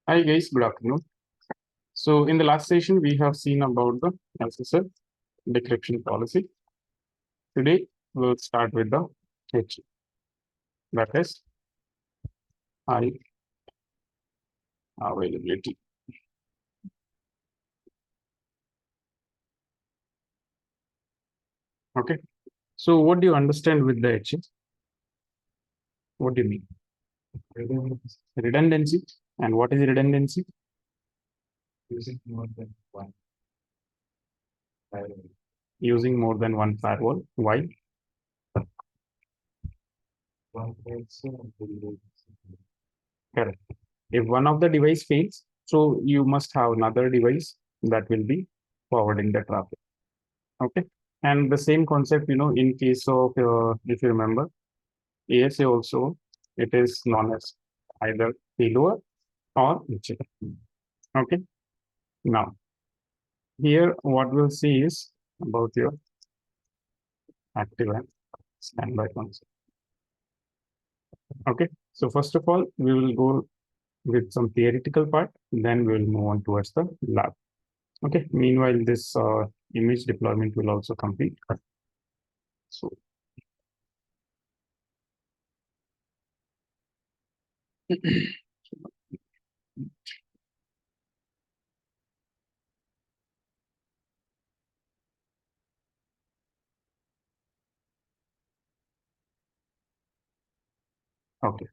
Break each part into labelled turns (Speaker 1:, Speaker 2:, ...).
Speaker 1: Hi guys, good afternoon. So in the last session, we have seen about the SSL decryption policy. Today, we'll start with the H, that is high availability. Okay. So what do you understand with the H? What do you mean? Redundancy. And what is redundancy? Using more than one firewall. Using more than one firewall. Why? Correct. If one of the device fails, so you must have another device that will be forwarding the traffic. Okay. And the same concept, in case of, if you remember, ASA also, it is known as either failover or recheck. Okay. Now, here what we'll see is about your active and standby concept. Okay. So first of all, we will go with some theoretical part, then we will move on towards the lab. Okay. Meanwhile, this image deployment will also complete. So okay.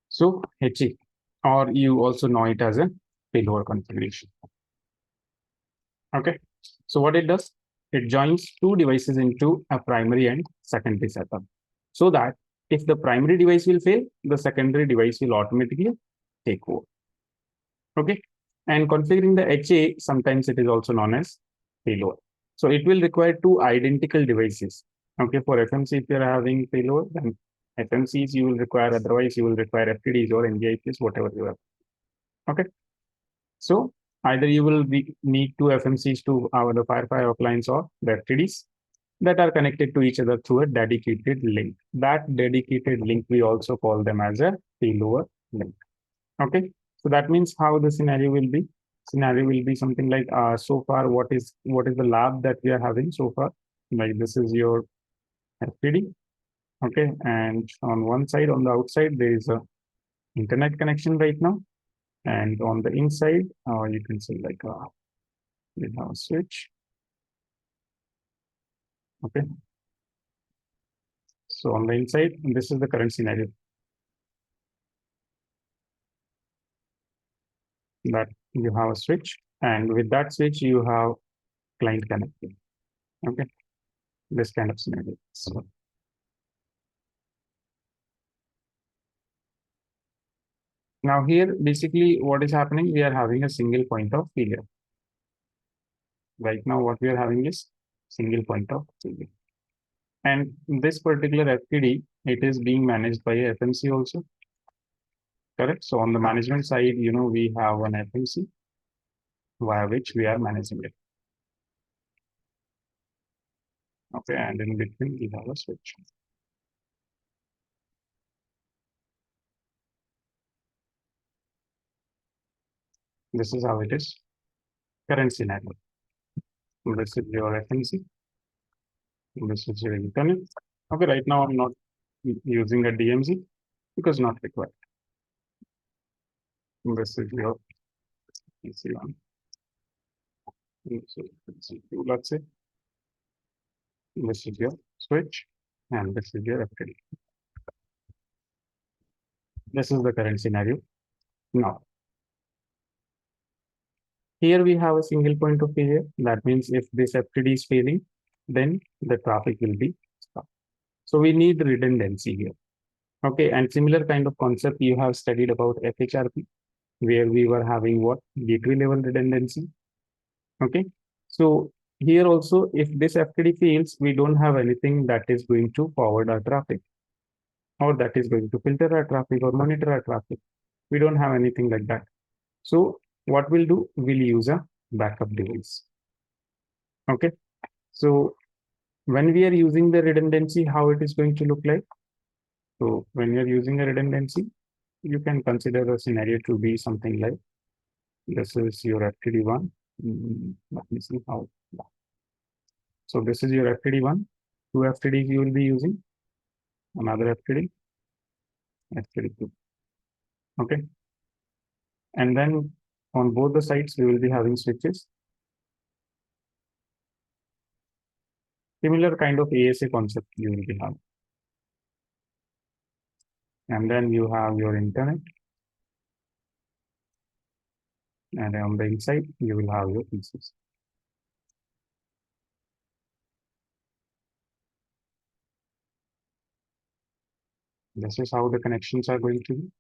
Speaker 1: So HE, or you also know it as a failover configuration. Okay. So what it does, it joins two devices into a primary and secondary setup, so that if the primary device will fail, the secondary device will automatically take over. Okay. And configuring the HA, sometimes it is also known as failover. So it will require two identical devices. Okay. For FMC, if you're having failover, then FMCs you will require, otherwise you will require FTDs or NGIPs, whatever you have. Okay. So either you will need two FMCs to the Firefly appliance or the FTDs that are connected to each other through a dedicated link. That dedicated link, we also call them as a failover link. Okay. So that means how the scenario will be. Scenario will be something like so far what is the lab that we are having so far. Like this is your FTD. Okay. And on one side, on the outside, there is a internet connection right now. And on the inside, you can see like we have a switch. Okay. So on the inside, this is the current scenario that you have a switch, and with that switch, you have client connected. Okay. This kind of scenario. So now here, basically what is happening, we are having a single point of failure. Right now, what we are having is single point of failure. And this particular FTD, it is being managed by a FMC also. Correct. So on the management side, we have an FMC via which we are managing it. Okay. And in between, we have a switch. This is how it is. Current scenario. This is your FMC. This is your internet. Okay. Right now, I'm not using a DMZ because not required. This is your PC1. Let's say this is your switch and this is your FTD. This is the current scenario. Now, here we have a single point of failure. That means if this FTD is failing, then the traffic will be stopped. So we need redundancy here. Okay, and similar kind of concept you have studied about FHRP, where we were having what? Gateway level redundancy. Okay, so here also, if this FTD fails, we don't have anything that is going to forward our traffic, or that is going to filter our traffic or monitor our traffic. We don't have anything like that. So what we'll do, we'll use a backup device. Okay. So when we are using the redundancy, how it is going to look like? So when you're using a redundancy, you can consider the scenario to be something like this is your FTD1. Let me see how. So this is your FTD1. Two FTDs you will be using. Another FTD, FTD2. Okay. And then on both the sides, we will be having switches. Similar kind of ASA concept you will be having. And then you have your internet. And on the inside, you will have your PCs. This is how the connections are going to be.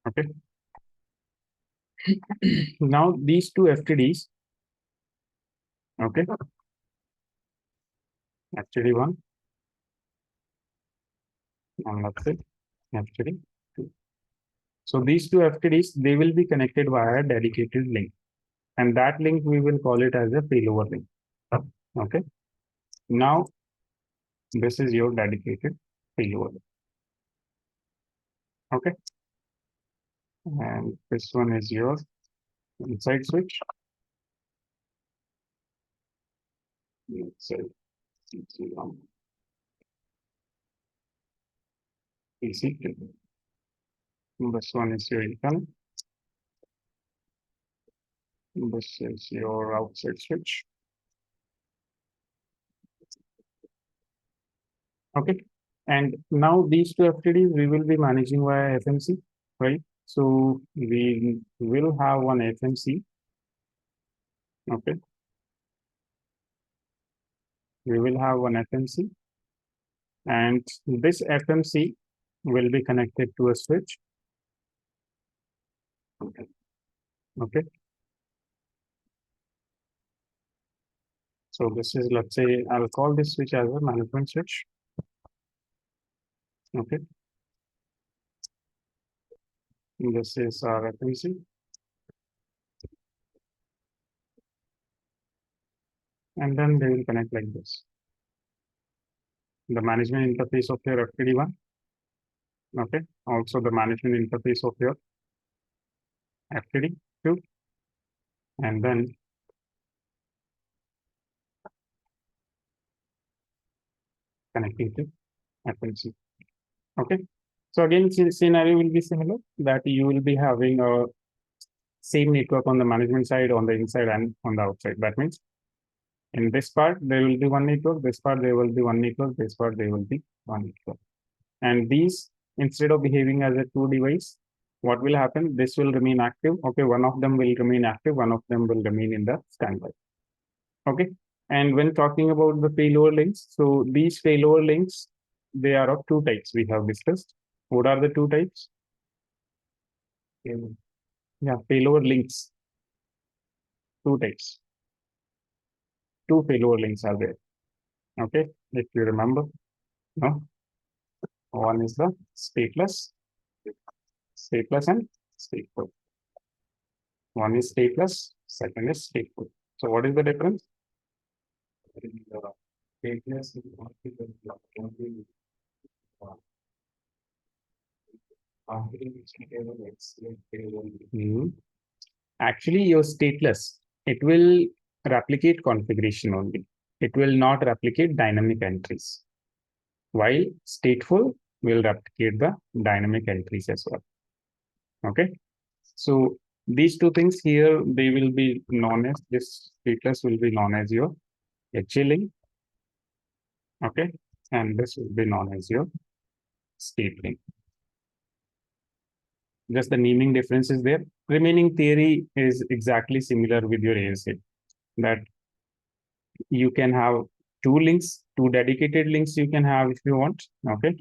Speaker 1: Okay. Now these two FTDs, okay, FTD1 and let's say FTD2. So these two FTDs, they will be connected via a dedicated link. And that link, we will call it as a failover link. Okay. Now, this is your dedicated failover link. Okay. And this one is your inside switch. So, PC2. This one is your internal. This is your outside switch. Okay. And now these two FTDs we will be managing via FMC, right? So we will have one FMC. Okay. We will have one FMC. And this FMC will be connected to a switch. Okay. So this is, let's say, I'll call this switch as a management switch. Okay. This is our FMC. And then they will connect like this. The management interface of your FTD1. Okay. Also the management interface of your FTD2. And then connecting to FMC. Okay. So again, scenario will be similar, that you will be having a same network on the management side, on the inside and on the outside. That means in this part, there will be one network, this part, there will be one network, this part, there will be one network. And these, instead of behaving as a two device, what will happen? This will remain active. Okay, one of them will remain active, one of them will remain in the standby. Okay. And when talking about the failover links, so these failover links, they are of two types we have discussed. What are the two types? Yeah, failover links. Two types. Two failover links are there. Okay, if you remember. No? One is the stateless and stateful. One is stateless, second is stateful. So what is the difference? Stateless is Actually, your stateless, it will replicate configuration only. It will not replicate dynamic entries. While stateful will replicate the dynamic entries as well. Okay. So these two things here, they will be known as, this stateless will be known as your HA link. Okay. And this will be known as your state link. Just the naming difference is there. Remaining theory is exactly similar with your ASA, that you can have two links, two dedicated links you can have if you want. Okay.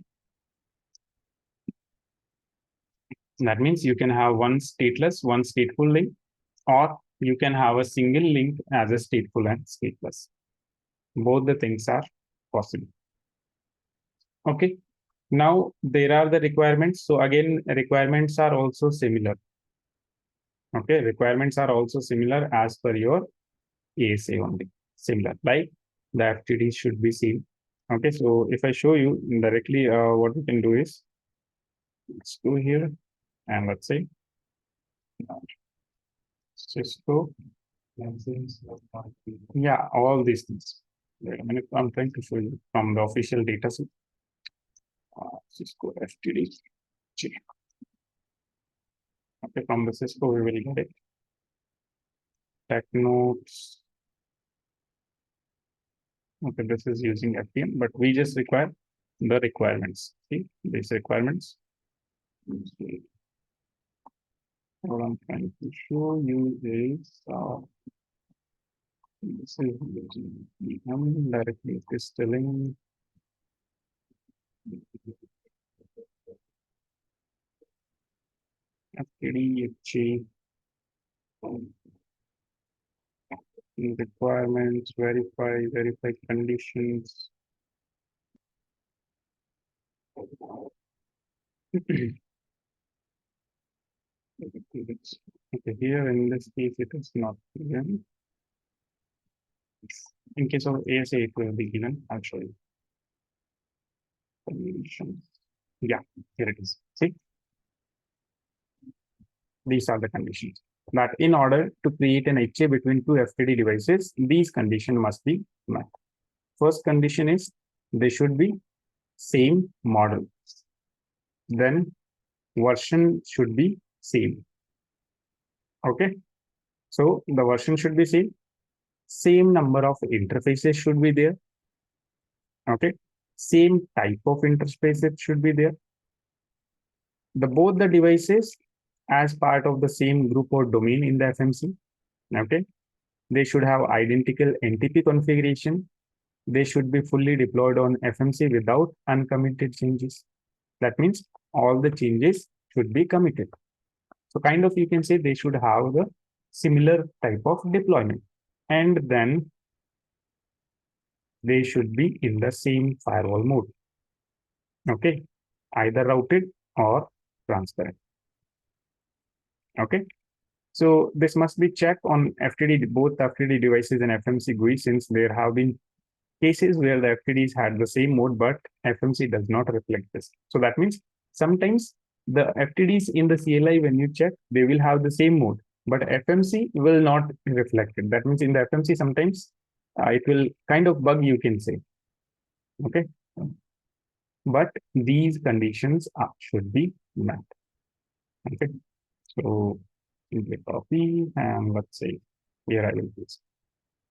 Speaker 1: That means you can have one stateless, one stateful link, or you can have a single link as a stateful and stateless. Both the things are possible. Okay. Now there are the requirements. So again, requirements are also similar. Okay, requirements are also similar as per your ASA only. Similar, like the FTD should be seen. Okay, so if I show you directly, what we can do is let's go here and let's say Cisco. Yeah, all these things. Wait a minute, I'm trying to show you from the official data set. Cisco FTD. Okay, from the Cisco we will get it. Tech notes. Okay, this is using FTM, but we just require the requirements. See these requirements. What I'm trying to show you is this is using VM directly. It is telling FTD, requirements, verify conditions. Okay, here in this case it is not given. In case of ASA, it will be given. I'll show you. Conditions. Yeah, here it is. See, these are the conditions. That in order to create an HA between two FTD devices, these conditions must be met. First condition is they should be same model. Then version should be same. Okay, so the version should be same. Same number of interfaces should be there. Okay, same type of interfaces should be there. Both the devices as part of the same group or domain in the FMC. Okay, they should have identical NTP configuration. They should be fully deployed on FMC without uncommitted changes. That means all the changes should be committed. So kind of you can say they should have the similar type of deployment. And then they should be in the same firewall mode. Okay, either routed or transparent. Okay, so this must be checked on FTD, both FTD devices and FMC GUI, since there have been cases where the FTDs had the same mode, but FMC does not reflect this. So that means sometimes the FTDs in the CLI, when you check, they will have the same mode, but FMC will not reflect it. That means in the FMC, sometimes it will kind of bug, you can say. Okay. But these conditions should be met. Okay. So simply copy and let's say here I will use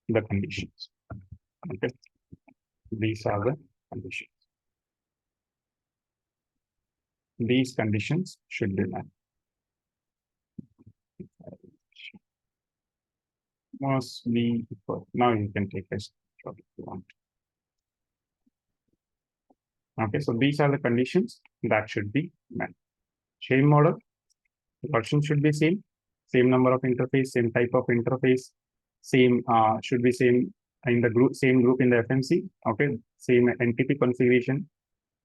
Speaker 1: the conditions. Okay. These are the conditions. These conditions should be met. Must be equal. Now you can take a screenshot if you want. Okay, so these are the conditions that should be met. Same model, version should be same number of interface, same type of interface, same should be same in the group, same group in the FMC. Okay, same NTP configuration.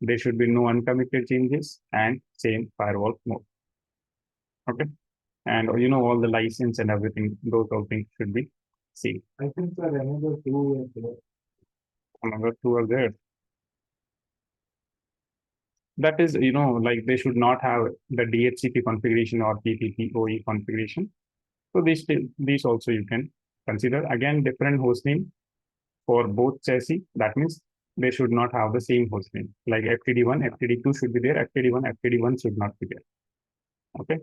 Speaker 1: There should be no uncommitted changes and same firewall mode. Okay, and you know all the license and everything, those all things should be same. I think there are another two. Another two are there. That is, you know, like they should not have the DHCP configuration or PPPoE configuration. So these also you can consider. Again, different host name for both chassis. That means they should not have the same host name. Like FTD1, FTD2 should be there. FTD1 should not be there. Okay.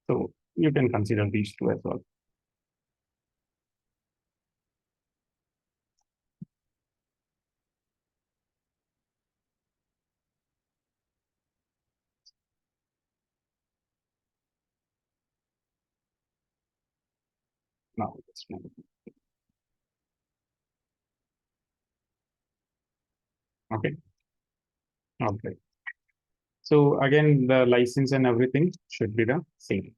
Speaker 1: So you can consider these two as well. Now let's move. Okay. Okay. So again, the license and everything should be the same.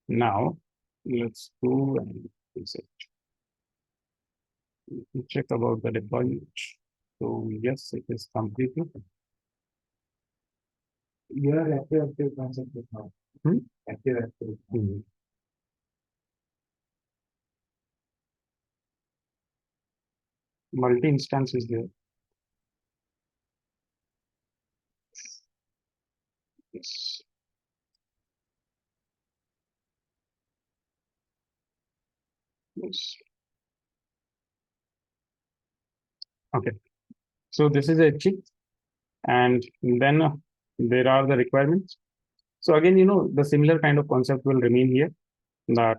Speaker 1: Now let's go and check about the deployment. So yes, it is completely.
Speaker 2: Your active concept is not
Speaker 1: Hmm?
Speaker 2: active.
Speaker 1: Hmm. Multi-instance is there. Yes. Yes. Okay. So this is a chip, and then there are the requirements. So again, the similar kind of concept will remain here, that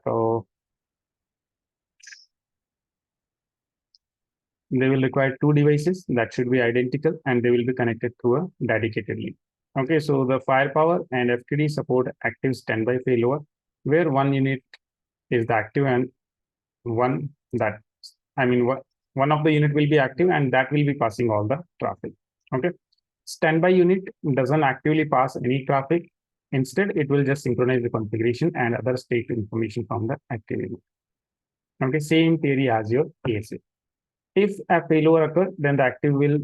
Speaker 1: they will require two devices that should be identical, and they will be connected through a dedicated link. Okay, so the firepower and FTD support active standby failover, where one unit is the active and one that, I mean, one of the unit will be active and that will be passing all the traffic. Okay, standby unit doesn't actively pass any traffic. Instead, it will just synchronize the configuration and other state information from the active unit. Okay, same theory as your ASA. If a failover occurs, then the active will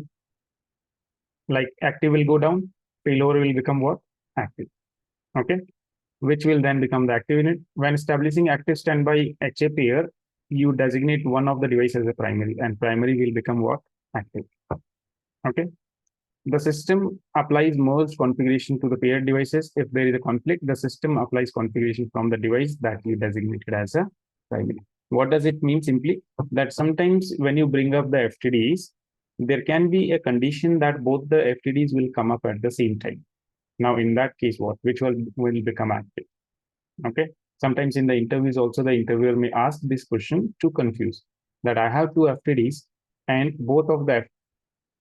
Speaker 1: go down, failover will become what? Active. Okay, which will then become the active unit. When establishing active standby HA pair, you designate one of the devices as a primary, and primary will become what? Active. Okay. The system applies merge configuration to the paired devices. If there is a conflict, the system applies configuration from the device that you designated as a primary. What does it mean? Simply that sometimes when you bring up the FTDs, there can be a condition that both the FTDs will come up at the same time. Now, in that case, what? Which will become active? Okay. Sometimes in the interviews, also the interviewer may ask this question to confuse that I have two FTDs and both of the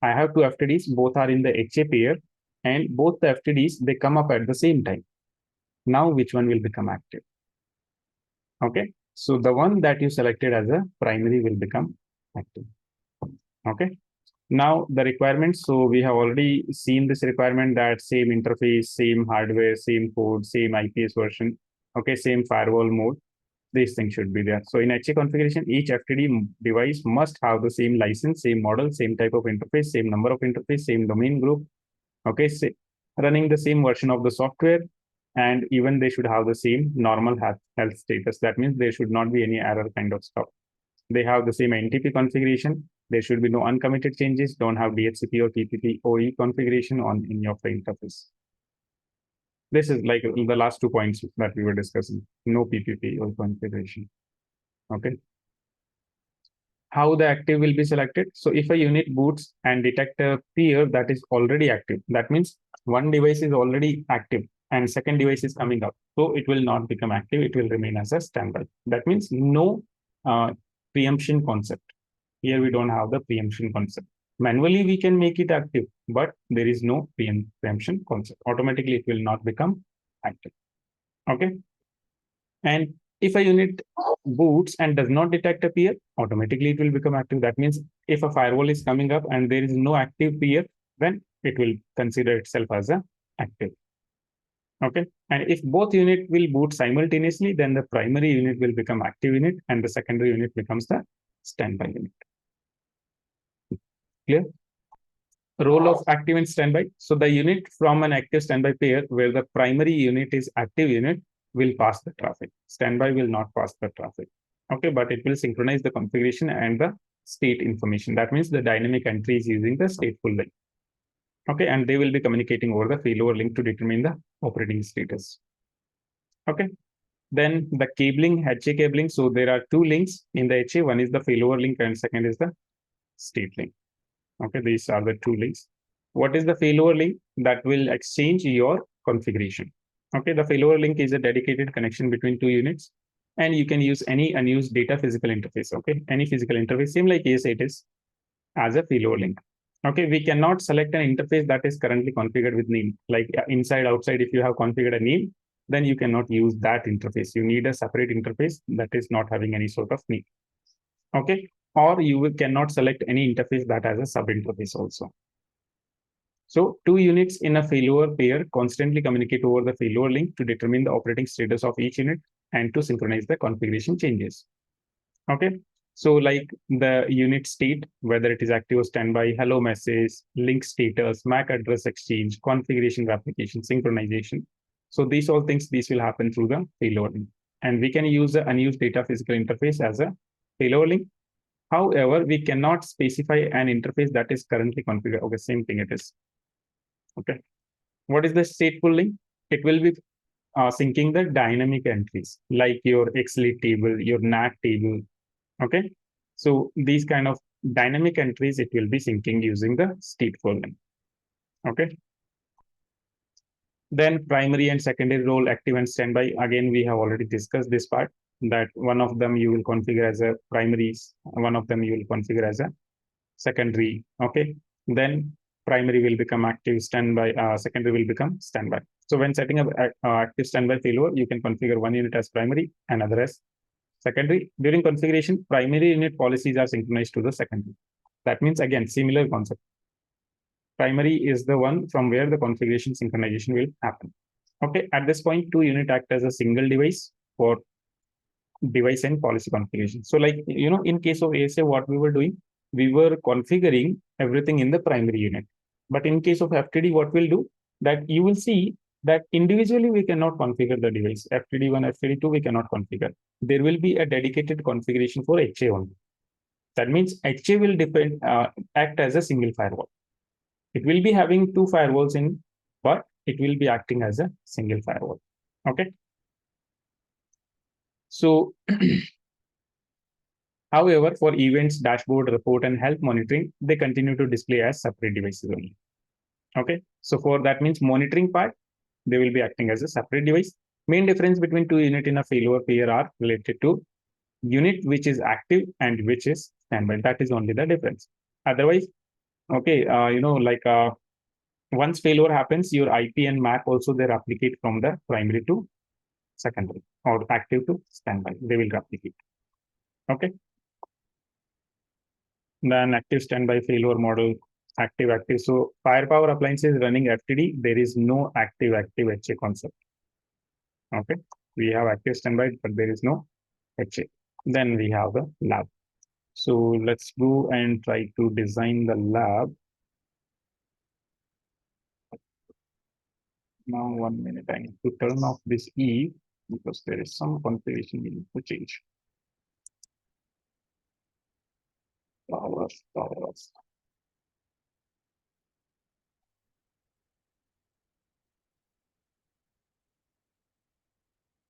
Speaker 1: I have two FTDs, both are in the HA pair, and both the FTDs they come up at the same time. Now, which one will become active? Okay, so the one that you selected as a primary will become active. Okay, now the requirements. So we have already seen this requirement that same interface, same hardware, same code, same IPS version. Okay, same firewall mode. These things should be there. So in HA configuration, each FTD device must have the same license, same model, same type of interface, same number of interface, same domain group. Okay, so running the same version of the software, and even they should have the same normal health status. That means there should not be any error kind of stuff. They have the same NTP configuration. There should be no uncommitted changes. Don't have DHCP or TCP OE configuration on any of the interface. This is like the last 2 points that we were discussing. No PPP or configuration. Okay. How the active will be selected? So if a unit boots and detect a peer that is already active, that means one device is already active and second device is coming up. So it will not become active. It will remain as a standby. That means no preemption concept. Here we don't have the preemption concept. Manually, we can make it active, but there is no preemption concept. Automatically, it will not become active. Okay. And if a unit boots and does not detect a peer, automatically it will become active. That means if a firewall is coming up and there is no active peer, then it will consider itself as a active. Okay. And if both unit will boot simultaneously, then the primary unit will become active unit and the secondary unit becomes the standby unit. Clear? Role of active and standby. So the unit from an active standby pair where the primary unit is active unit will pass the traffic. Standby will not pass the traffic. Okay, but it will synchronize the configuration and the state information. That means the dynamic entry is using the stateful link. Okay, and they will be communicating over the failover link to determine the operating status. Okay, then the cabling, HA cabling. So there are two links in the HA. One is the failover link and second is the state link. Okay, these are the two links. What is the failover link? That will exchange your configuration. Okay, the failover link is a dedicated connection between two units, and you can use any unused data physical interface. Okay, any physical interface, same like ASA it is, as a failover link. Okay, we cannot select an interface that is currently configured with name, like inside, outside. If you have configured a name, then you cannot use that interface. You need a separate interface that is not having any sort of name. Okay, or you cannot select any interface that has a sub interface also. So two units in a failover pair constantly communicate over the failover link to determine the operating status of each unit and to synchronize the configuration changes. Okay. So like the unit state, whether it is active or standby, hello message, link status, MAC address exchange, configuration replication, synchronization. So these all things, these will happen through the payload link. And we can use the unused data physical interface as a payload link. However, we cannot specify an interface that is currently configured. Okay, same thing it is. Okay. What is the stateful link? It will be syncing the dynamic entries like your XLEAD table, your NAT table. Okay. So these kind of dynamic entries, it will be syncing using the stateful link. Okay. Then primary and secondary role, active and standby. Again, we have already discussed this part, that one of them you will configure as a primary, one of them you will configure as a secondary. Okay. Then primary will become active standby, secondary will become standby. So when setting up active standby failover, you can configure one unit as primary, another as secondary. During configuration, primary unit policies are synchronized to the secondary. That means again, similar concept. Primary is the one from where the configuration synchronization will happen. Okay, at this point, two unit act as a single device for device and policy configuration. So like, in case of ASA, what we were doing, we were configuring everything in the primary unit. But in case of FTD, what we'll do, that you will see that individually we cannot configure the device. FTD1, FTD2, we cannot configure. There will be a dedicated configuration for HA only. That means HA will act as a single firewall. It will be having two firewalls in, but it will be acting as a single firewall. Okay. So, however, for events, dashboard, report, and health monitoring, they continue to display as separate devices only. Okay. So for that means monitoring part, they will be acting as a separate device. Main difference between two unit in a failover pair are related to unit which is active and which is standby. That is only the difference. Otherwise, okay, once failover happens, your IP and MAC also they replicate from the primary to secondary or active to standby. They will replicate. Okay. Then active standby failover model, active. So firepower appliances running FTD, there is no active HA concept. Okay. We have active standby, but there is no HA. Then we have the lab. So let's go and try to design the lab. Now, 1 minute, I need to turn off this E because there is some configuration we need to change. Power.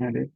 Speaker 1: Edit.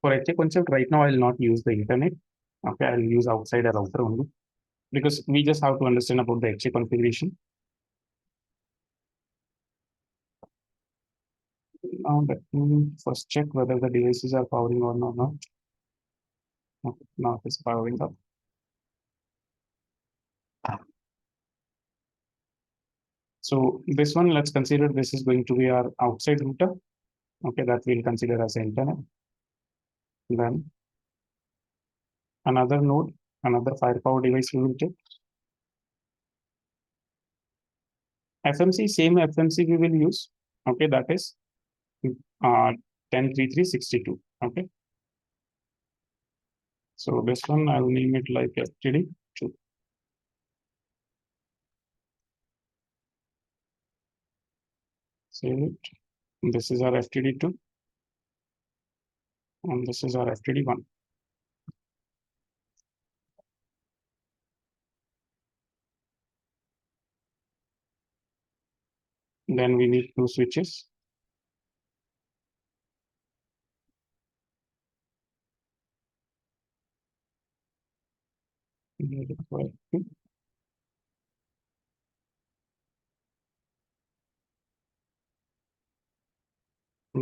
Speaker 1: For HA concept, right now, I'll not use the internet. Okay, I'll use outside a router only because we just have to understand about the HA configuration. Now, let me first check whether the devices are powering on or not. Okay, now it's powering up. So this one, let's consider this is going to be our outside router. Okay, that we'll consider as internet. Then another node, another firepower device we will take. FMC, same FMC we will use. Okay, that is 103362. Okay. So this one I will name it like FTD2. Save it. This is our FTD2. And this is our FTD1. Then we need two switches.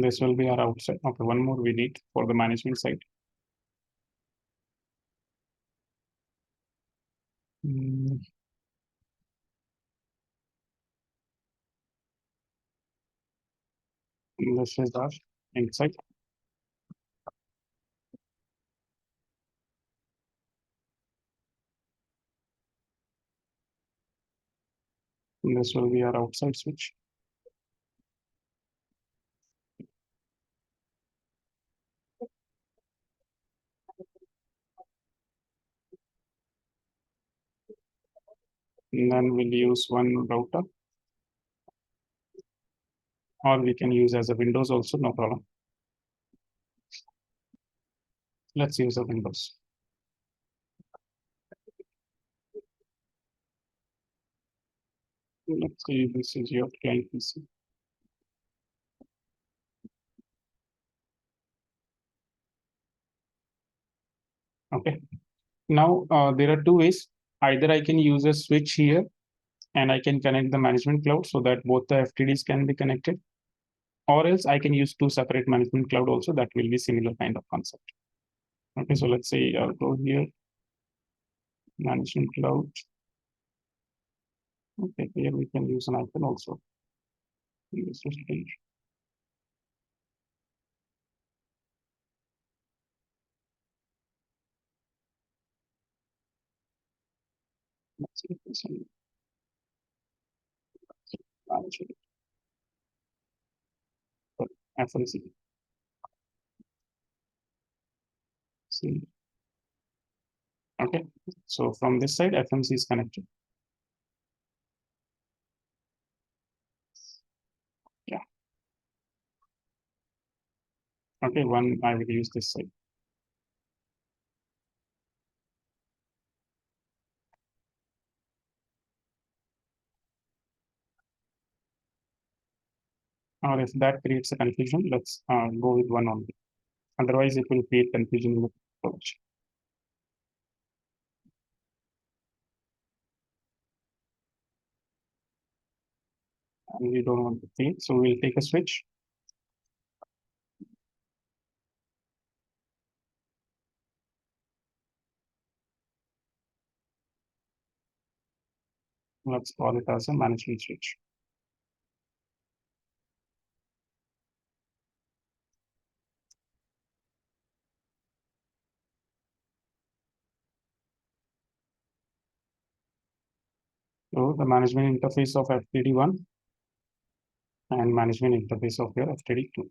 Speaker 1: This will be our outside. Okay, one more we need for the management side. Mm, This is our inside. This will be our outside switch. And then we'll use one router, or we can use as a Windows also, no problem. Let's use a Windows. Let's say this is your client PC. Okay. Now there are two ways. Either I can use a switch here and I can connect the management cloud so that both the FTDs can be connected, or else I can use two separate management cloud also. That will be similar kind of concept. Okay, so let's say I'll go here, management cloud. Okay, here we can use an icon also. This is strange. Let's see if this is management. FMC. See. Okay, so from this side, FMC is connected. Yeah. Okay, one I will use this side. Or if that creates a confusion, let's go with one only. Otherwise, it will create confusion in the approach. And we don't want to think, so we'll take a switch. Let's call it as a management switch. So the management interface of FTD1 and management interface of your FTD2.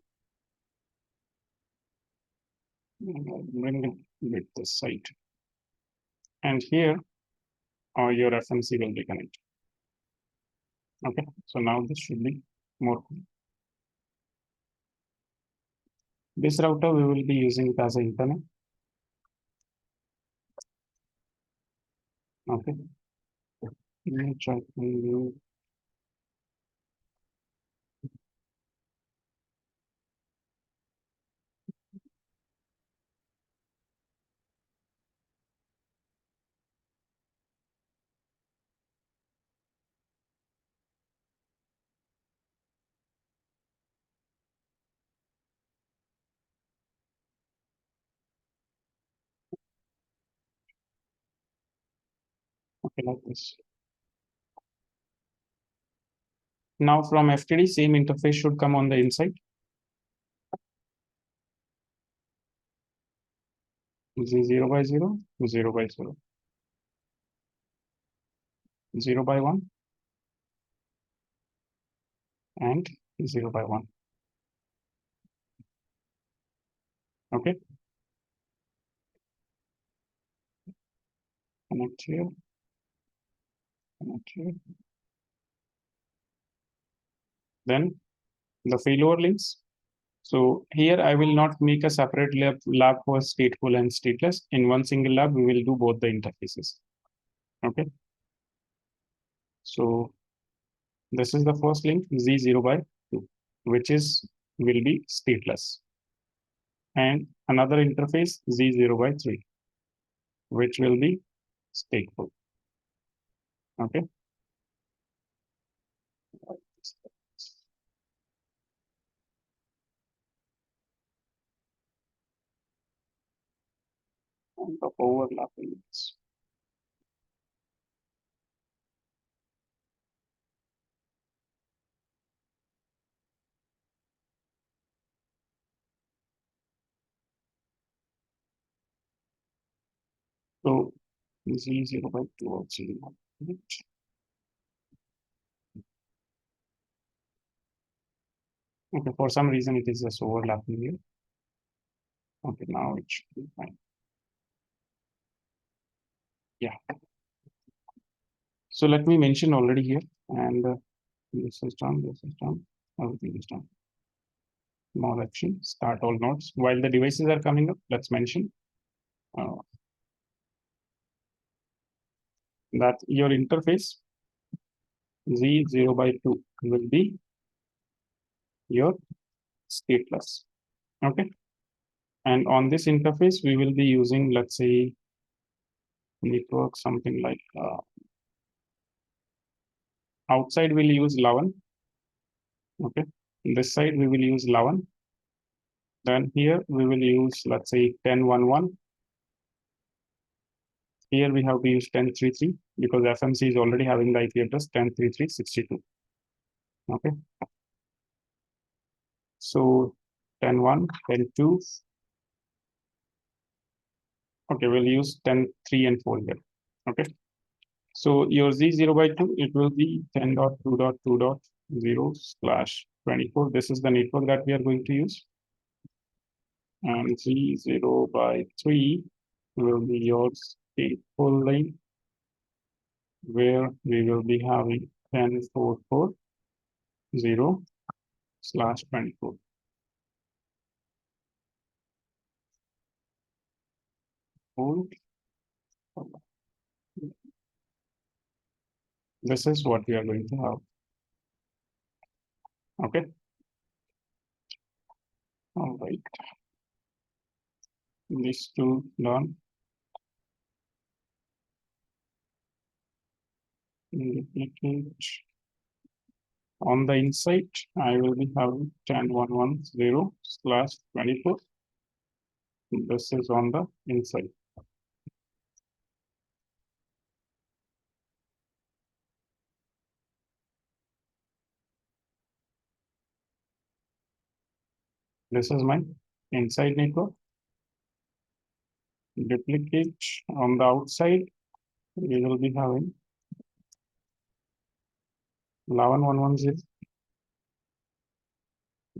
Speaker 1: Bring it with this side. And here, your FMC will be connected. Okay, so now this should be more. This router, we will be using it as an internet. Okay. Let me try to okay, like this. Now from FTD, same interface should come on the inside. 0 by 0, 0 by 0, 0 by 1, and 0 by 1. Okay. Connect here. Connect here. Then the failover links. So here I will not make a separate lab for stateful and stateless. In one single lab, we will do both the interfaces. Okay. So this is the first link, Z0 by 2, which will be stateless. And another interface, Z0 by 3, which will be stateful. Okay. and the overlapping links. So z0 by 2 also you have it. Okay, for some reason it is just overlapping here. Okay, now it should be fine. Yeah. So let me mention already here, and this is done, everything is done. More action, start all nodes. While the devices are coming up, let's mention uh, that your interface z0 by 2 will be your stateless. Okay. And on this interface, we will be using, let's say, network something like outside we'll use 11. Okay. This side we will use 11. Then here we will use, let's say, 10.1.1. Here we have to use 10.3.3 because FMC is already having the IP address 10.3.3.62. Okay. So 10.1, 10.2. Okay, we'll use 10.3 and 4 here. Okay. So your Z0 by 2, it will be 10.2.2.0/24. This is the network that we are going to use. And Z0 by 3 will be your stateful lane, where we will be having 10.4.4.0/24. This is what we are going to have. Okay. All right. These two done. Duplicate. On the inside, I will be having 10.1.1.0/24. This is on the inside. This is my inside network. Duplicate on the outside, we will be having 11.1.1.0.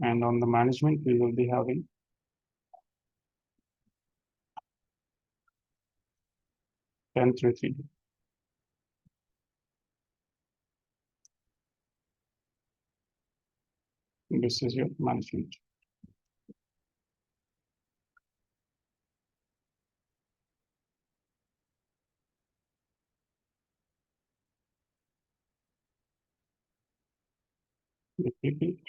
Speaker 1: And on the management, we will be having 10.3.3. This is your management. Duplicate.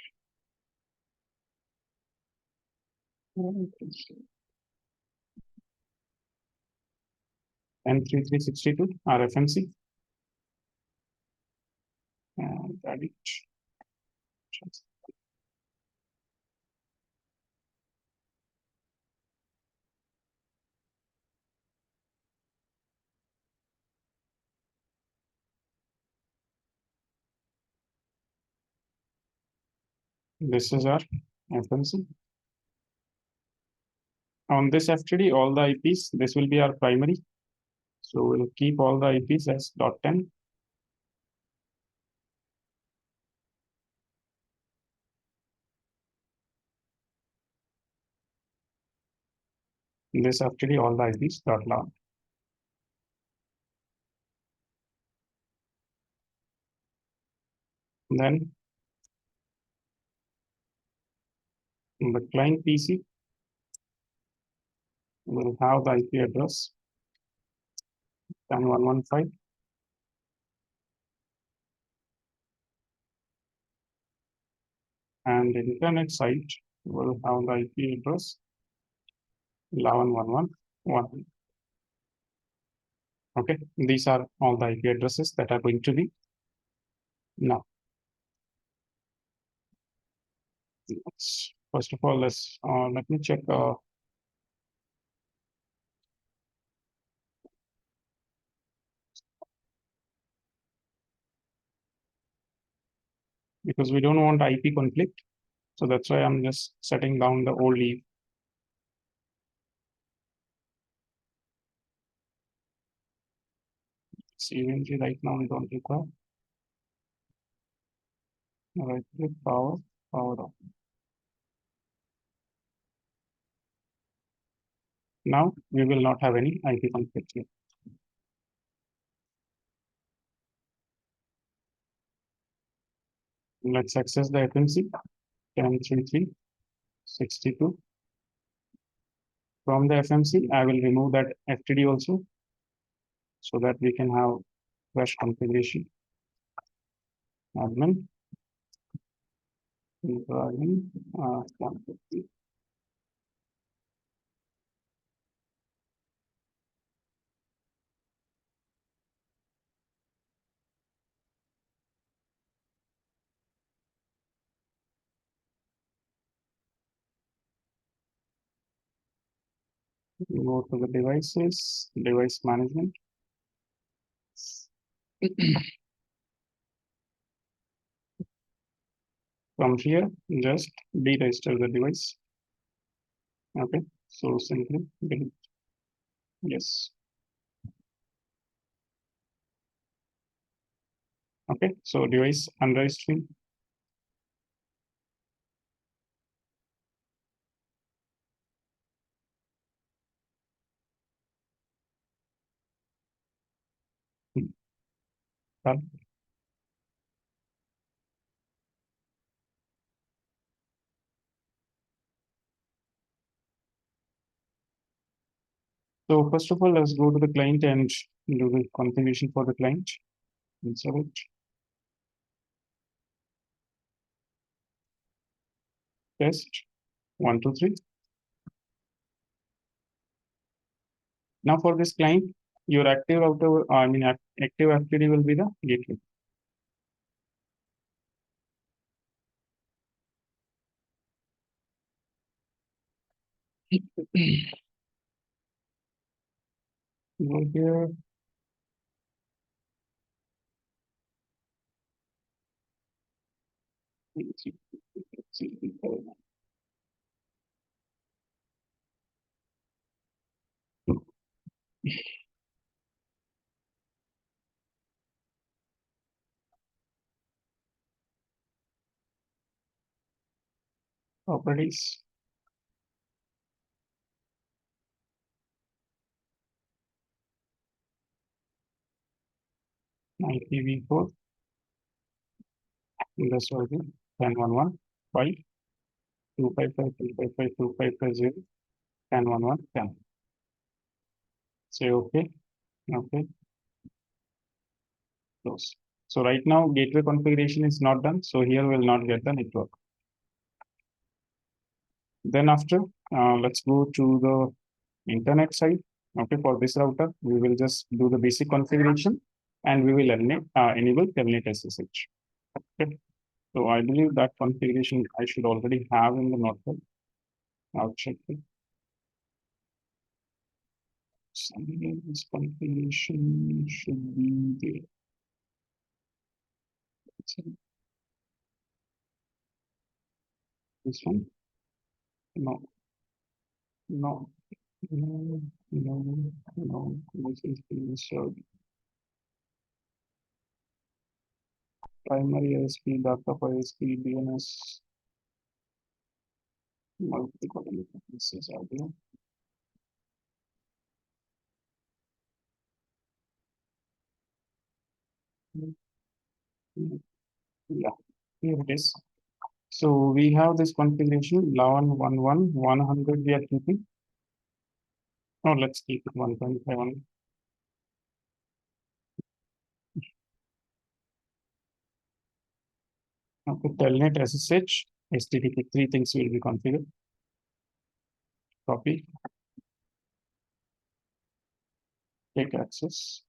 Speaker 1: M3362 RFMC. And add it. This is our FMC. On this FTD, all the IPs, this will be our primary. So we'll keep all the IPs as .10. In this FTD, all the IPs .log. Then in the client PC, we'll have the IP address 10.1.1.5. And the internet site will have the IP address 11.1.1.1. Okay, these are all the IP addresses that are going to be now. First of all, let me check because we don't want IP conflict. So that's why I'm just setting down the old leaf. CVMG right now we don't require. Right click power off. Now we will not have any IP conflict here. Let's access the FMC 10.3.3.62. From the FMC, I will remove that FTD also so that we can have fresh configuration. Admin, admin, 150. We go to the devices, device management. From here, just deregister the device. Okay, so simply delete. Yes. Okay, so device unregistering. Done. So first of all, let's go to the client and do the configuration for the client. Insert it. Test 1, 2, 3. Now for this client, your active router, active FTD will be the gateway. Go here. Properties. IPv4. That's all. 10.1.1. 5. 255, 255, 255, 10.1.1, 10. Say okay. Okay. Close. So right now gateway configuration is not done. So here we'll not get the network. Then after, let's go to the internet side. Okay, for this router, we will just do the basic configuration and we will enable Telnet SSH. Okay, so I believe that configuration I should already have in the notepad. I'll check it. This configuration should be there. This one? No, no, no, no, no. This is being served. Primary ISP, backup ISP, DNS. Multiple pieces are there. Yeah, here it is. So we have this configuration 11.11, 100 we are keeping. No, let's keep it 1.5. Okay, telnet SSH, HTTP, 3 things will be configured. Copy. Take access.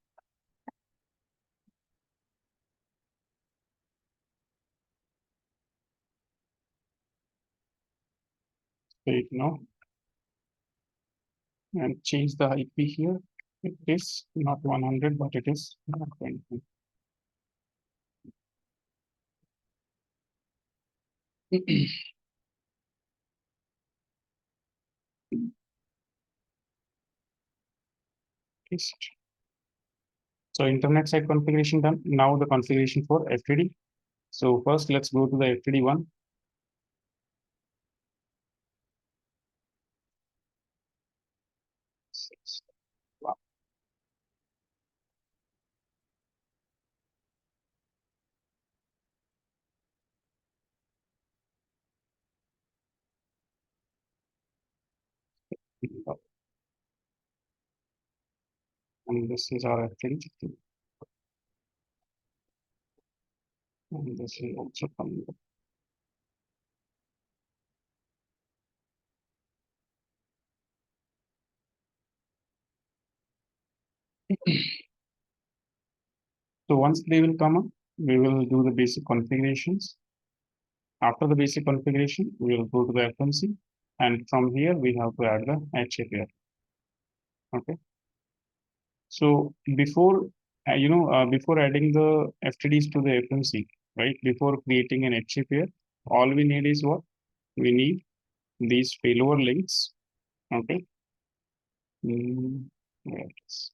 Speaker 1: State no. And change the IP here. It is not 100, but it is 120. So internet side configuration done. Now the configuration for FTD. So first let's go to the FTD one. Wow. And this is our FTD. And this will also come. So once they will come up, we will do the basic configurations. After the basic configuration, we will go to the FMC, and from here we have to add the HAPR. Okay. So before before adding the FTDs to the FMC, right? Before creating an HAPR, all we need is what? We need these failover links. Okay. Where it is.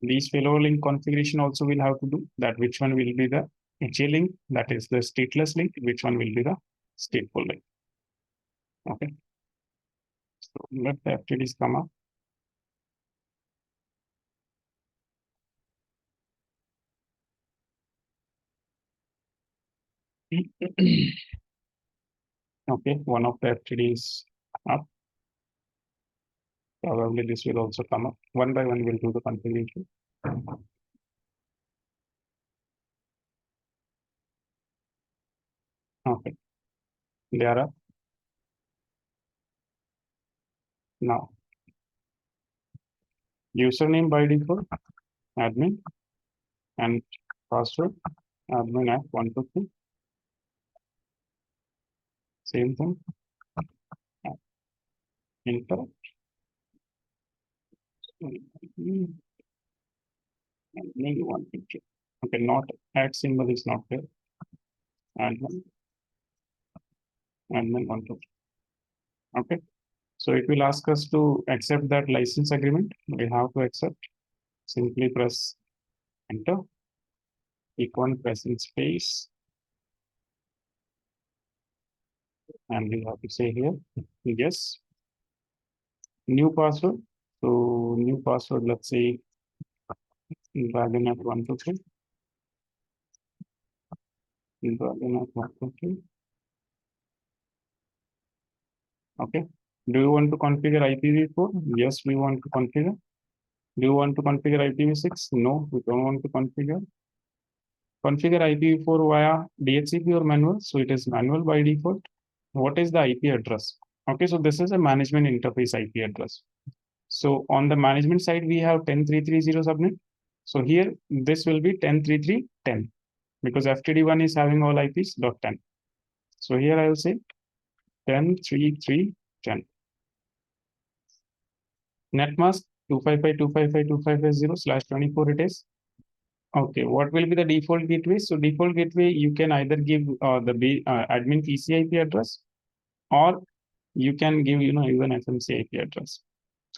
Speaker 1: These failover link configuration also will have to do that. Which one will be the HA link? That is the stateless link. Which one will be the stateful link? Okay. So let the FTDs come up. Okay, one of the FTDs up. Probably this will also come up. One by one, we'll do the configuration. Okay, they are up. Now, username by default, admin, and password, admin at 123. Same thing. Enter. Admin 150. Okay, not at symbol is not there. Admin, admin 150. Okay, so it will ask us to accept that license agreement. We have to accept. Simply press enter. Equal pressing space. And we have to say here, yes. New password. So new password, let's say Dragonet 123. Dragonet 123. Okay. Do you want to configure IPv4? Yes, we want to configure. Do you want to configure IPv6? No, we don't want to configure. Configure IPv4 via DHCP or manual. So it is manual by default. What is the IP address? Okay, so this is a management interface IP address. So on the management side, we have 10330 subnet. So here, this will be 10.3.3.10 because FTD1 is having all IPs .10. So here I will say 10.3.3.10. Netmask 255.255.255.0/24 it is. Okay, what will be the default gateway? So default gateway, you can either give the admin PC IP address, or you can give, even FMC IP address.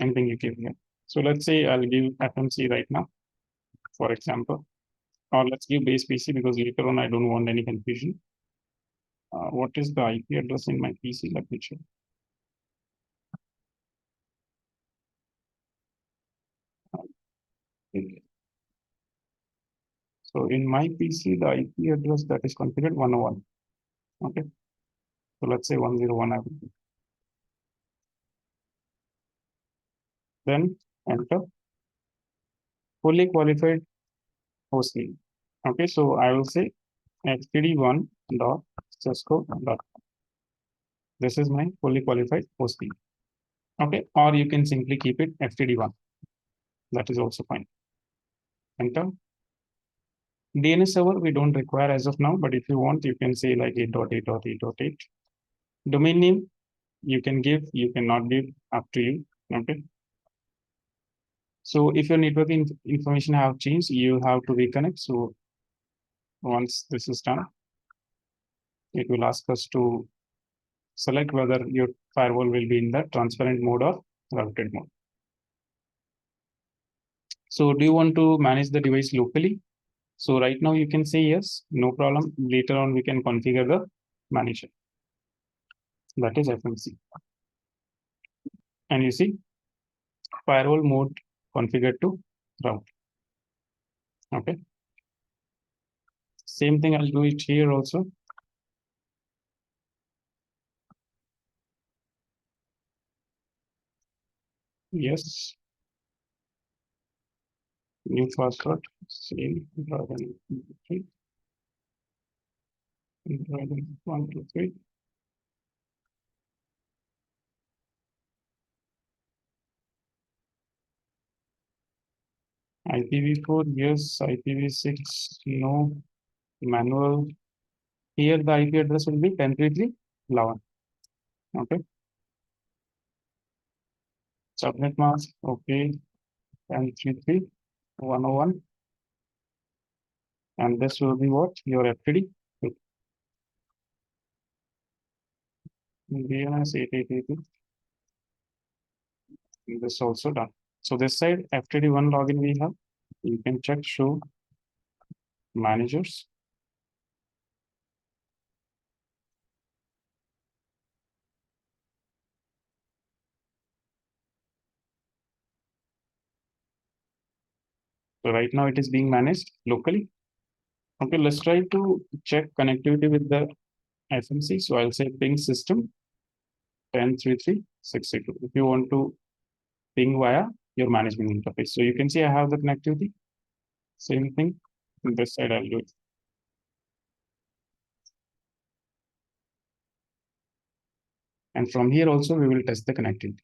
Speaker 1: Anything you give here. So let's say I'll give FMC right now, for example, or let's give base PC because later on I don't want any confusion. What is the IP address in my PC? Let me check. Okay. So in my PC, the IP address that is configured 101. Okay. So let's say 101. Then enter. Fully qualified host name. Okay. So I will say ftd1.cisco.com. This is my fully qualified host name. Okay. Or you can simply keep it ftd1. That is also fine. Enter. DNS server we don't require as of now, but if you want, you can say like 8.8.8.8. Domain name you can give, you cannot give, up to you. Okay. So if your network information have changed, you have to reconnect. So Once this is done, it will ask us to select whether your firewall will be in the transparent mode or routed mode. So do you want to manage the device locally? So right now you can say yes, no problem. Later on we can configure the manager. That is FMC. And you see firewall mode configured to route. Okay. Same thing, I'll do it here also. Yes. New password, same, Dragon 3, Dragon 1, 2, 3. IPv4, yes, IPv6, no, manual. Here the IP address will be 10.3.3.11. Okay. Subnet mask, okay, 10.3.3.101. And this will be what? Your FTD. DNS 8.8.8.2. This also done. So this side FTD1 login we have. You can check show managers. So right now it is being managed locally. Okay, let's try to check connectivity with the FMC. So I'll say ping system 10.3.3.62. If you want to ping via your management interface. So you can see I have the connectivity. Same thing. On this side, I'll do it. And from here also, we will test the connectivity.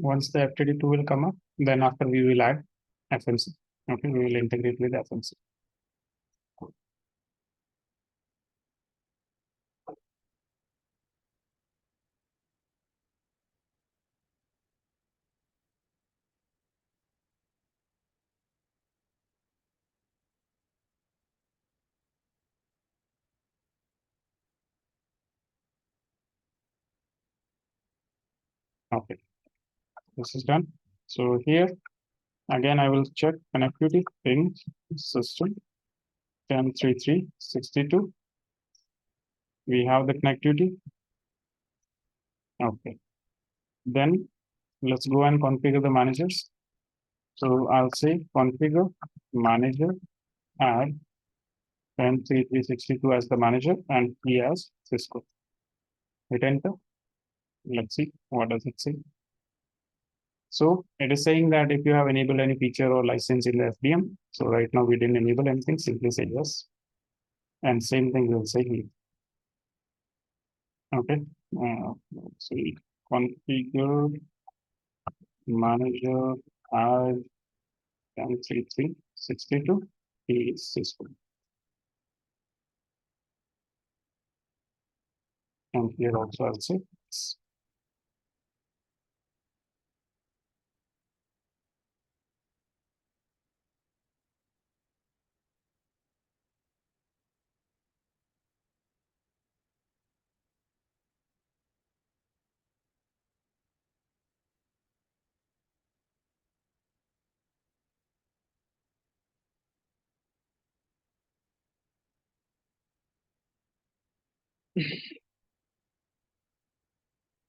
Speaker 1: Once the FTD2 will come up, then after we will add FMC. Okay, we will integrate with FMC. Okay, this is done. So here, again, I will check connectivity ping system 10.3.3.62. We have the connectivity. Okay. Then let's go and configure the managers. So I'll say configure manager, add 10.3.3.62 as the manager and he as Cisco. Hit enter. Let's see what does it say. So it is saying that if you have enabled any feature or license in the FDM. So right now we didn't enable anything, simply say yes. And same thing we'll say here. Okay. Let's see. Configure manager add 10.3.3.62 is Cisco. And here also I'll say yes.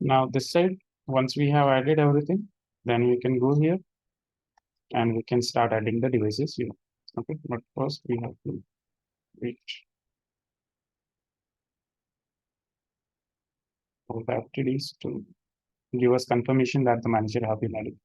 Speaker 1: Now this side, once we have added everything, then we can go here and we can start adding the devices here. Okay, but first we have to wait for the FTDs to give us confirmation that the manager have been added.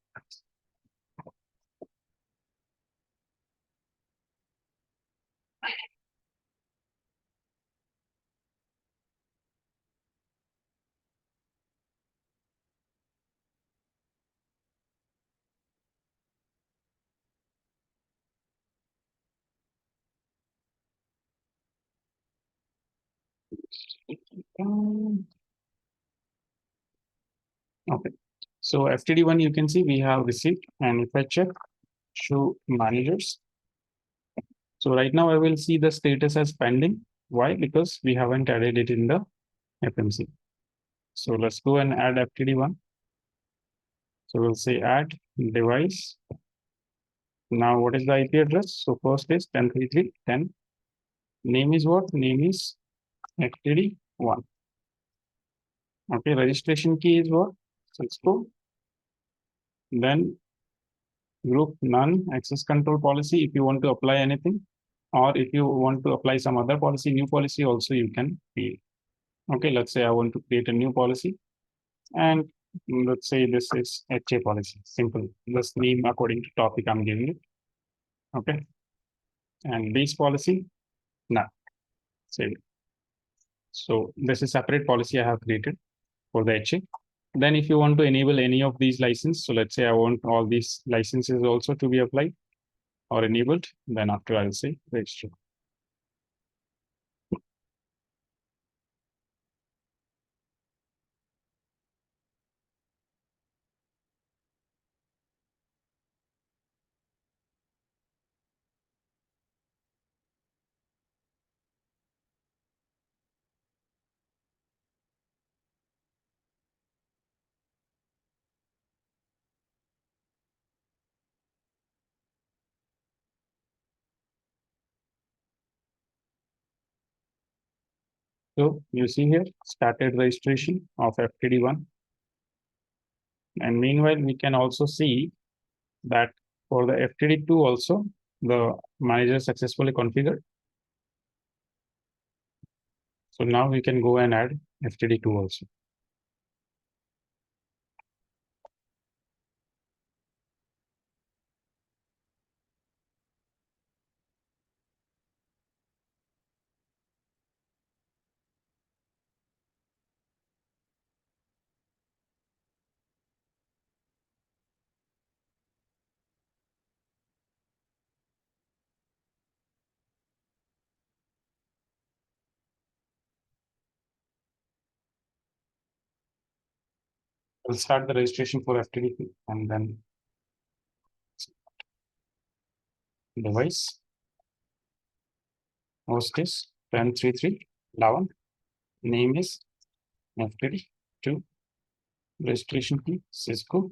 Speaker 1: Okay, so FTD1 you can see we have received, and if I check show managers, so right now I will see the status as pending. Why? Because we haven't added it in the FMC. So let's go and add FTD1. So we'll say add device. Now what is the IP address? So first is 10.3.3.10. Name is what? Name is FTD1. Okay, registration key is what? Cisco. Then group none, access control policy if you want to apply anything, or if you want to apply some other policy, new policy also you can create. Okay, let's say I want to create a new policy, and let's say this is HA policy, simple. This name according to topic I'm giving it. Okay, and base policy, none. Save it. So this is separate policy I have created for the HA. Then if you want to enable any of these licenses, so let's say I want all these licenses also to be applied or enabled, then after I'll say register. So you see here started registration of FTD1. And meanwhile, we can also see that for the FTD2 also, the manager successfully configured. So now we can go and add FTD2 also. We'll start the registration for FTD2 and then device host is 10.3.3.11. Name is FTD2. Registration key Cisco.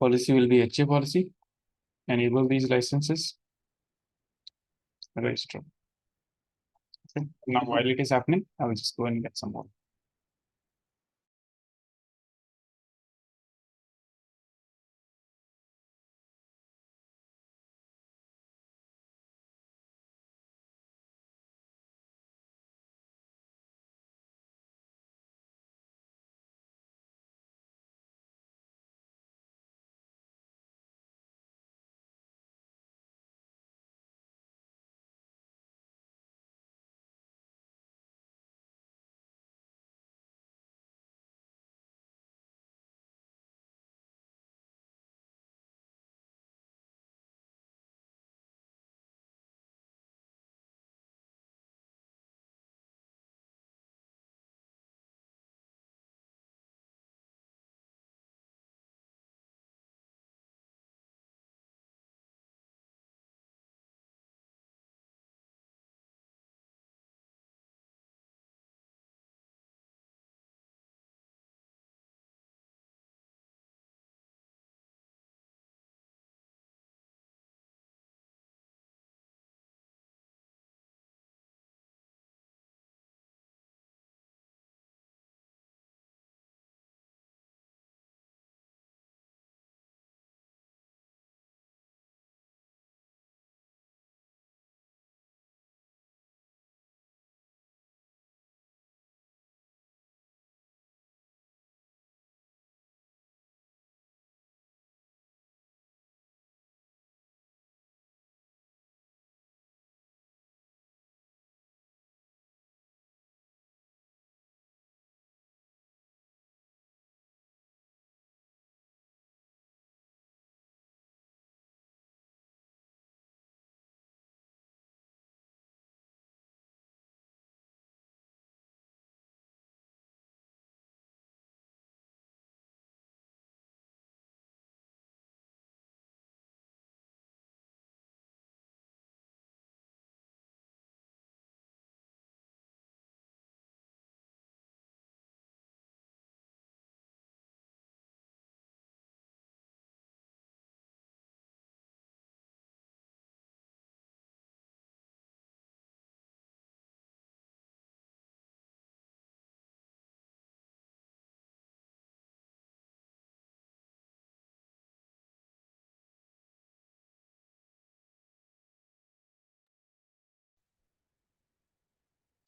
Speaker 1: Policy will be HA policy. Enable these licenses. Register. Okay. Now while it is happening, I will just go and get some more.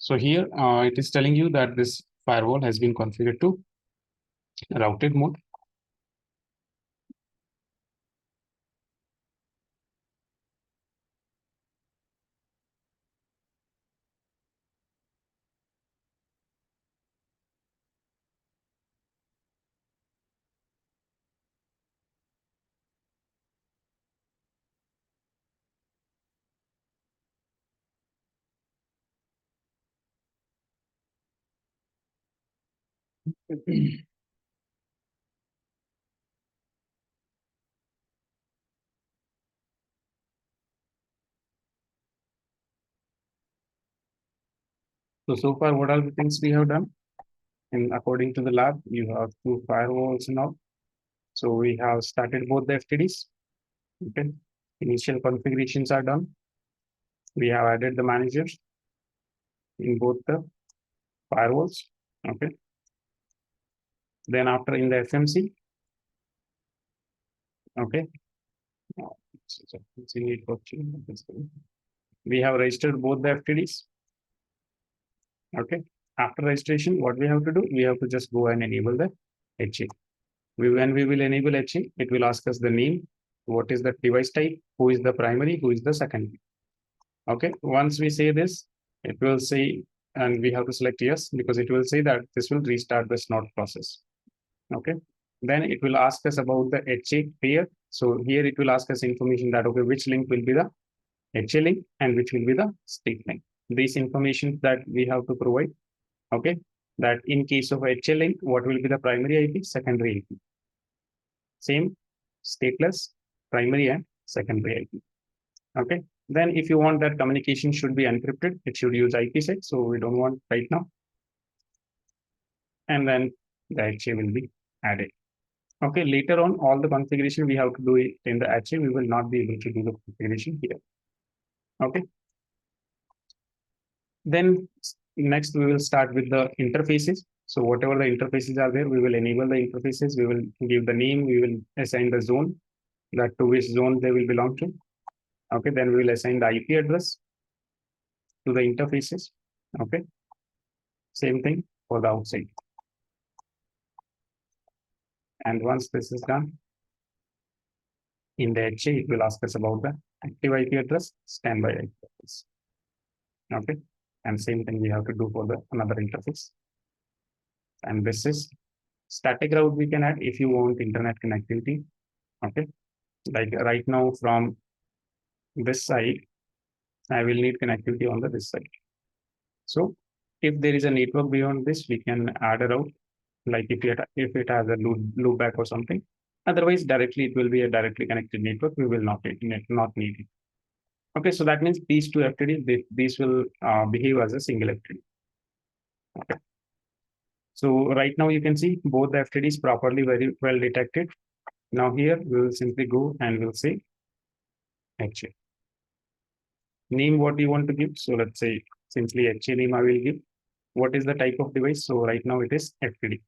Speaker 1: So here it is telling you that this firewall has been configured to routed mode. So far, what are the things we have done? And according to the lab, you have two firewalls now. So we have started both the FTDs. Okay. Initial configurations are done. We have added the managers in both the firewalls. Okay. Then after in the FMC, okay. We have registered both the FTDs. Okay. After registration, what we have to do? We have to just go and enable the HA. When we will enable HA, it will ask us the name, what is the device type, who is the primary, who is the secondary. Okay. Once we say this, it will say, and we have to select yes, because it will say that this will restart the snort process. Okay. Then it will ask us about the HA pair. So here it will ask us information that, okay, which link will be the HA link and which will be the state link. These information that we have to provide. Okay. That in case of HA link, what will be the primary IP, secondary IP. Same stateless, primary and secondary IP. Okay. Then if you want that communication should be encrypted, it should use IPsec. So we don't want right now. And then the HA will be added. Okay. Later on, all the configuration we have to do it in the HA. We will not be able to do the configuration here. Okay. Then next we will start with the interfaces. So whatever the interfaces are there, we will enable the interfaces. We will give the name. We will assign the zone, that to which zone they will belong to. Okay, then we will assign the IP address to the interfaces. Okay, same thing for the outside. And once this is done, in the HA, it will ask us about the active IP address, standby IP address. Okay, and same thing we have to do for the another interface. And this is static route we can add if you want internet connectivity. Okay, like right now from this side, I will need connectivity on this side. So if there is a network beyond this, we can add a route, like if it has a loopback or something. Otherwise, directly it will be a directly connected network. We will not need it. Okay, so that means these two FTDs, these will behave as a single FTD. Okay. So right now you can see both the FTDs properly very well detected. Now here we will simply go and we'll say HA. Name what you want to give. So let's say simply HA name I will give. What is the type of device? So right now it is FTD.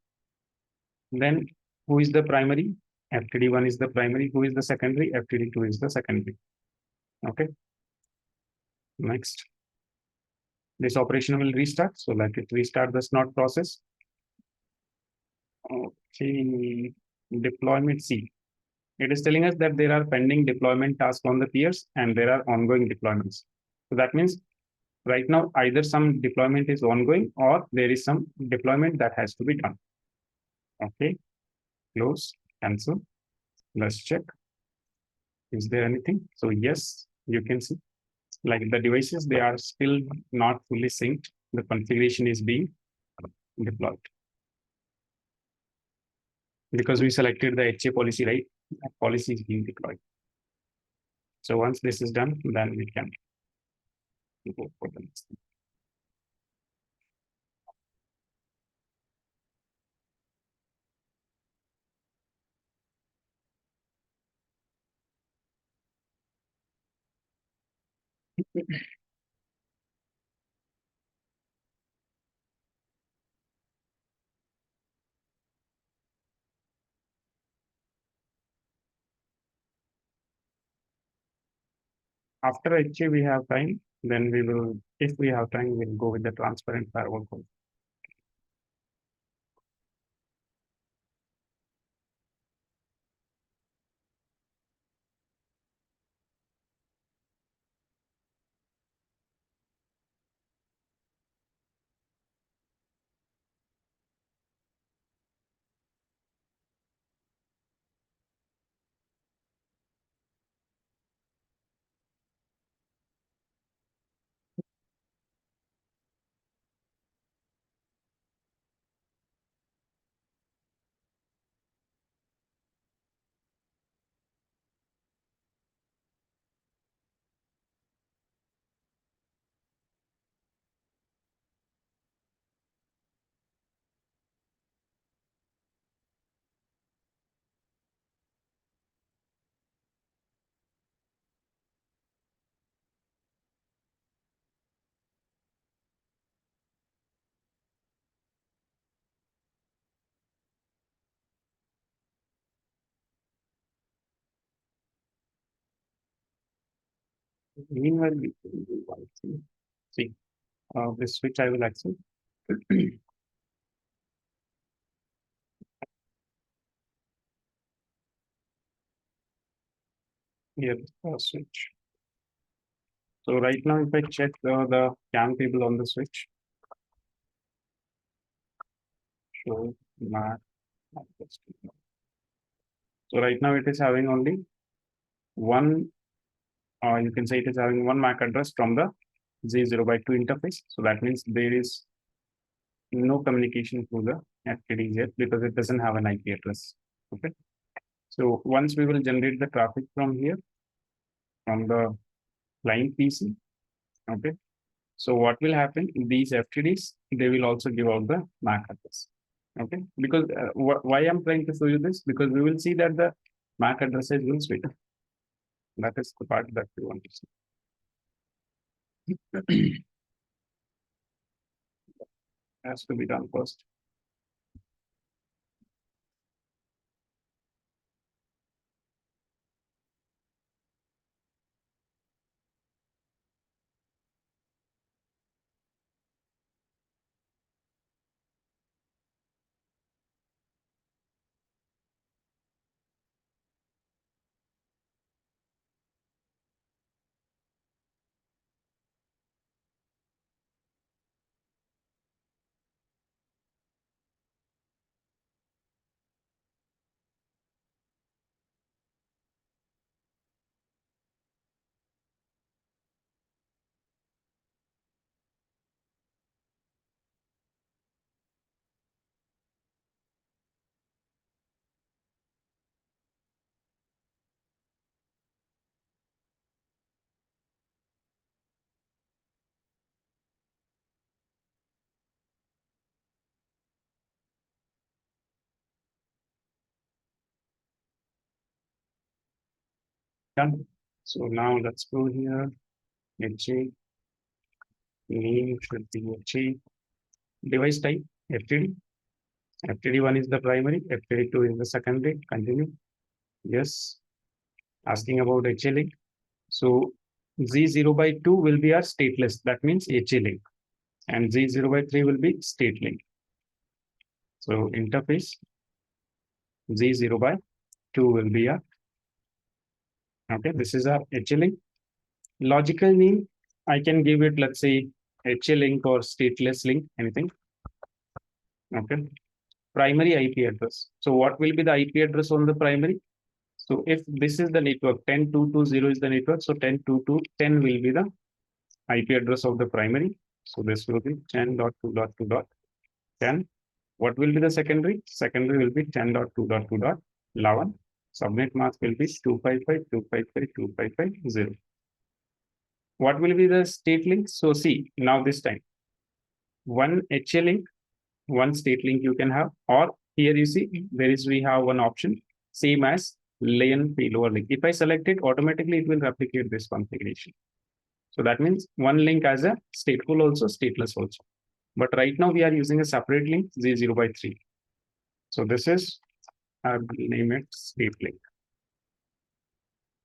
Speaker 1: Then who is the primary? FTD1 is the primary. Who is the secondary? FTD2 is the secondary. Okay. Next. This operation will restart. So let it restart the snort process. Okay. Deployment C. It is telling us that there are pending deployment tasks on the peers and there are ongoing deployments. So that means right now either some deployment is ongoing or there is some deployment that has to be done. Okay. Close, cancel. Let's check. Is there anything? So yes, you can see like the devices, they are still not fully synced. The configuration is being deployed. Because we selected the HA policy, right? That policy is being deployed. So once this is done, then we can go for the next thing. After HA, we have time. Then we will, if we have time, we'll go with the transparent firewall code. Meanwhile, we can do one thing. See, this switch I will accept. Here, switch. So right now, if I check the CAN table on the switch, show MAC. So right now it is having only one, you can say it is having one MAC address from the Z0/2 interface. So that means there is no communication through the FTDs yet because it doesn't have an IP address. Okay. So once we will generate the traffic from here, from the client PC. Okay. So what will happen? These FTDs, they will also give out the MAC address. Okay. Because why I'm trying to show you this? Because we will see that the MAC addresses will switch. That is the part that we want to see. Has to be done first. Done. So now let's go here. HA name should be HA. Device type FTD. FTD1 is the primary, FTD2 is the secondary. Continue. Yes. Asking about HA link. So Z0/2 will be our stateless. That means HA link. And Z0/3 will be state link. So interface Z0/2 will be our, okay, this is our HA link. Logical name, I can give it, let's say, HA link or stateless link, anything. Okay. Primary IP address. So what will be the IP address on the primary? So if this is the network, 10.2.2.0 is the network, so 10.2.2.10 will be the IP address of the primary. So this will be 10.2.2.10. What will be the secondary? Secondary will be 10.2.2.11. Subnet mask will be 255.255.255.0. What will be the state link? So see, now this time, one HA link, one state link you can have, or here you see, we have one option, same as LAN payload link. If I select it, automatically it will replicate this configuration. So that means one link as a stateful also, stateless also. But right now we are using a separate link, Z0/3. So this is, I will name it state link.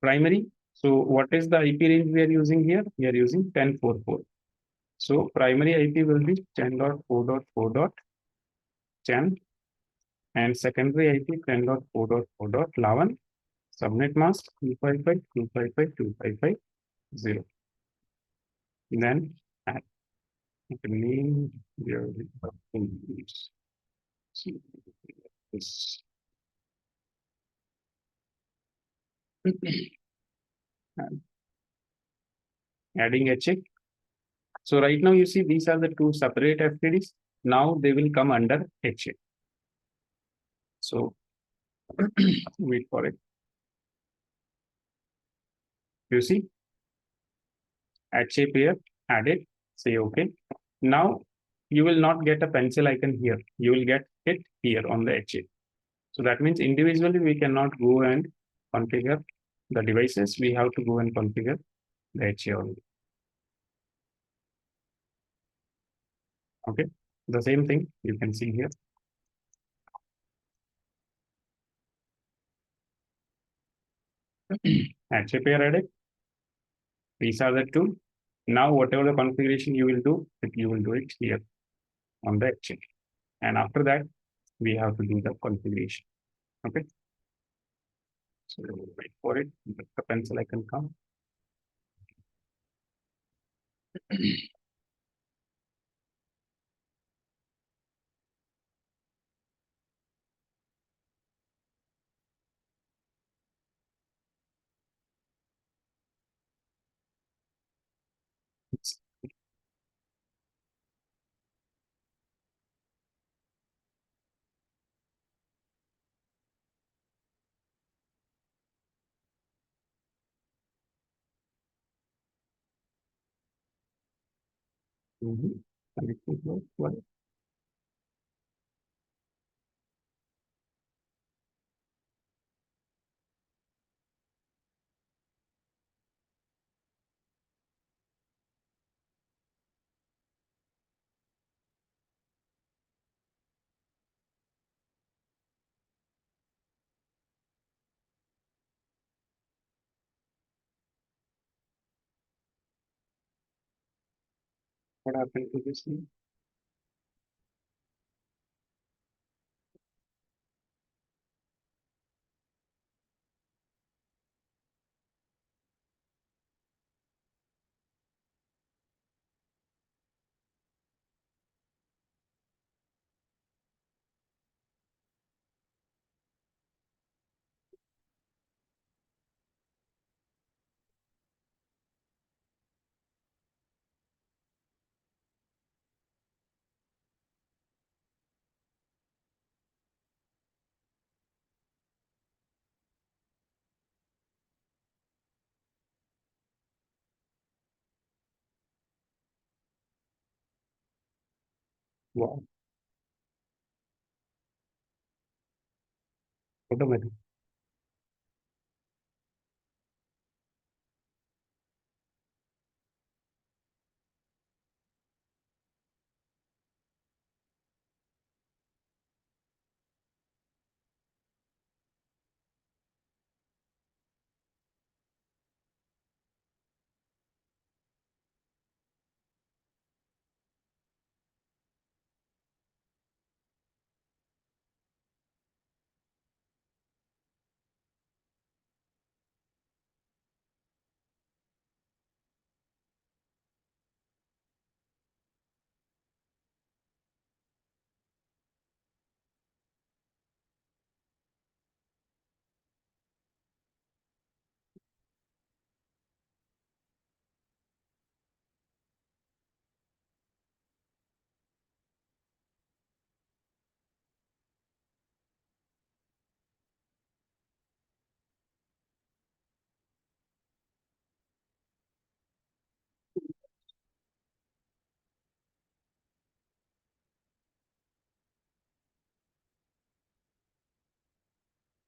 Speaker 1: Primary, So what is the IP range we are using here? We are using 10.4.4. So primary IP will be 10.4.4.10 and secondary IP 10.4.4.11. Subnet mask 255.255.255.0. Then add the name here is this. Adding HA. So right now you see these are the two separate FTDs. Now they will come under HA. So wait for it. You see HA pair added. Say okay. Now you will not get a pencil icon here. You will get it here on the HA. So that means individually we cannot go and configure the devices. We have to go and configure the HA only. Okay. The same thing you can see here. HA pair added. These are the two. Now whatever the configuration you will do, you will do it here on the HA. And after that, we have to do the configuration. Okay. So wait for it. The pencil icon come. Mhm. Connected to what? What happened to this thing? Wow. Automatic.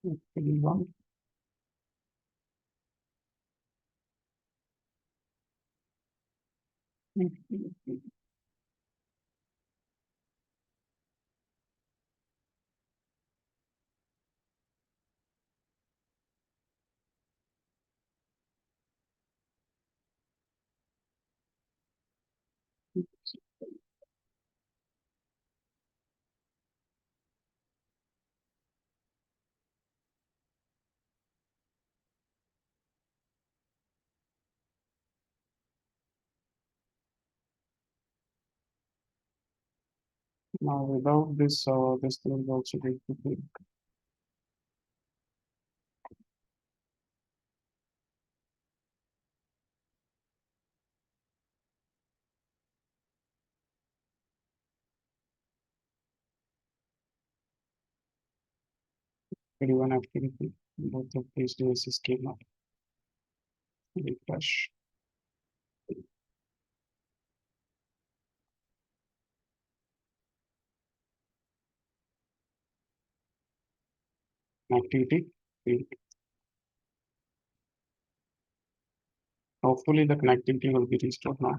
Speaker 1: Okay, wow. Now without this, this thing is also going to be. One activity, both of these devices came up. Refresh. Activity. Hopefully the connectivity will be restored now.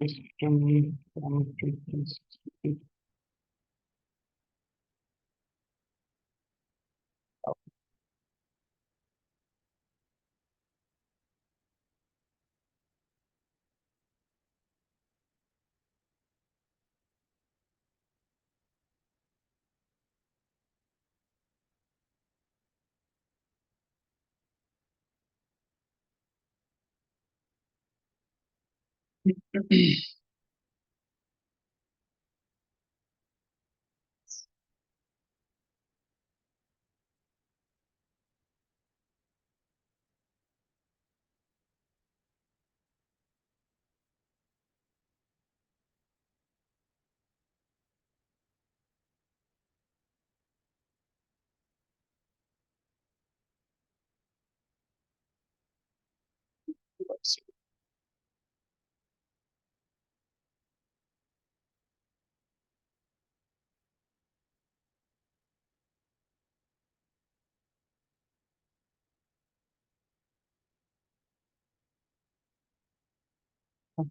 Speaker 1: System,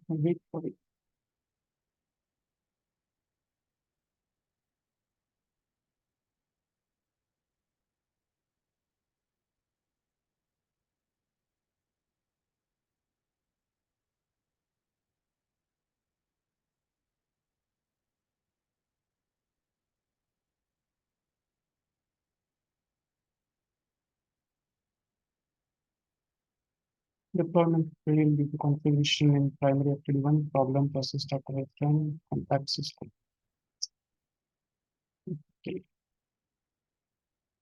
Speaker 1: wait for it. Deployment failed due to configuration in primary activity one problem persist after a run compact system. Okay.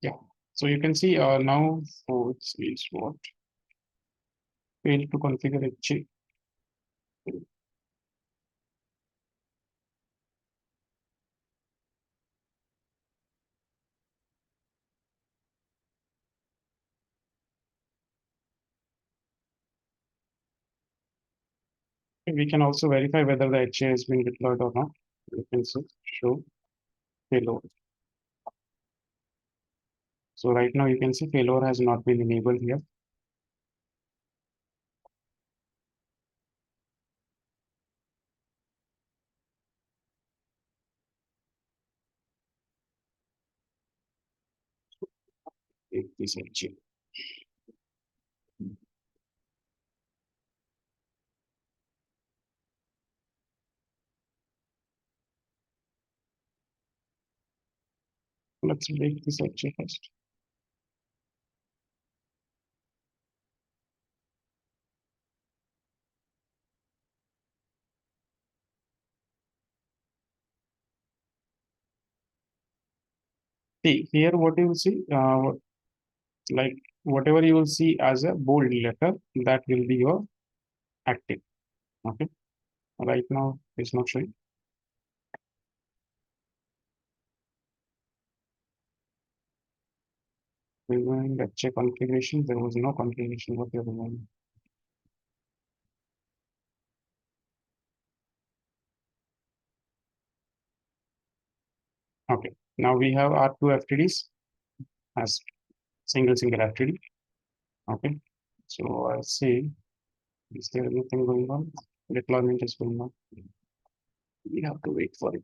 Speaker 1: Yeah. So you can see now force is what failed to configure a chip. We can also verify whether the HA has been deployed or not. You can see show payload. So right now you can see payload has not been enabled here. Take this HA. Let's break this HA first. See here what you will see, like whatever you will see as a bold letter, that will be your active. Okay, right now it's not showing. Removing the check configuration, there was no configuration. What you're removing? Okay, now we have our two FTDs as single FTD. Okay, so I see, is there anything going on? Deployment is going on. We have to wait for it.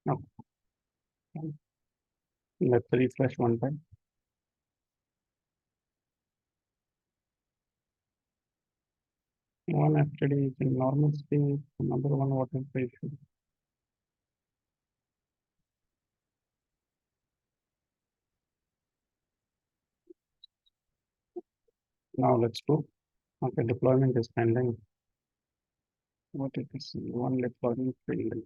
Speaker 1: No, let's refresh one time. One FTD is in normal state, another one what is the issue? Now let's go. Okay, deployment is pending. What is this? One deployment failed.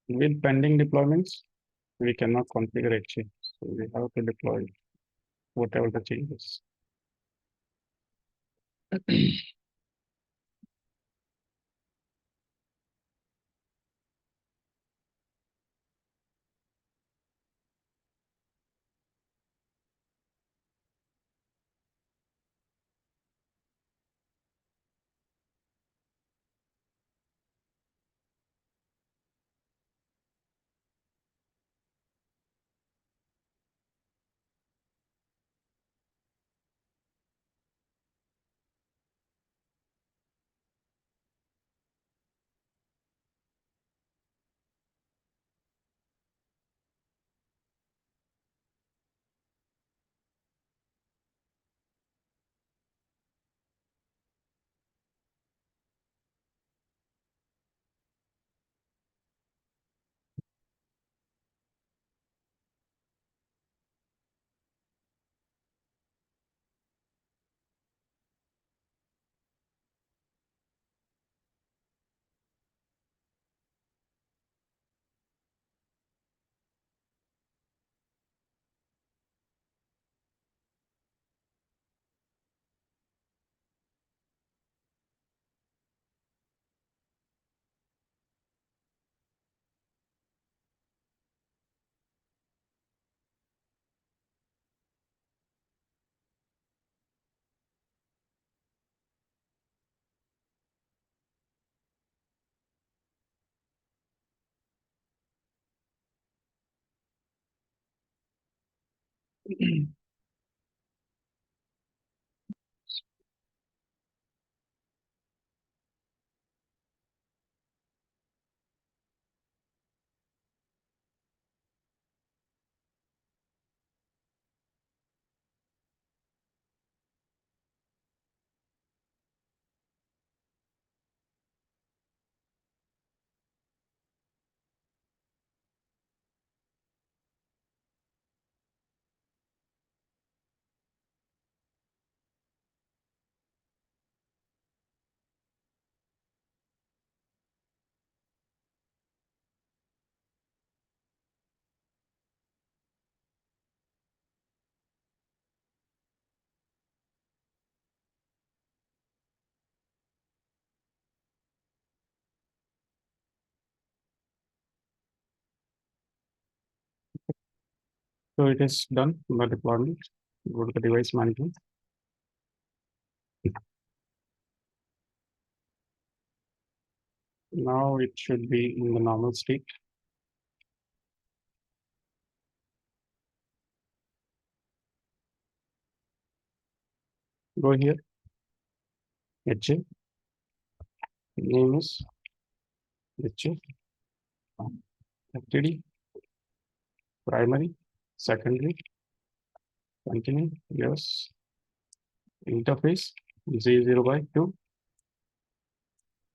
Speaker 1: With pending deployments, we cannot configure Exchange. So we have to deploy whatever the changes. So it is done, the deployment. Go to the device management. Now it should be in the normal state. Go here, HA, name is HA, FTD, primary, secondary, continue, yes, interface, Z0 by 2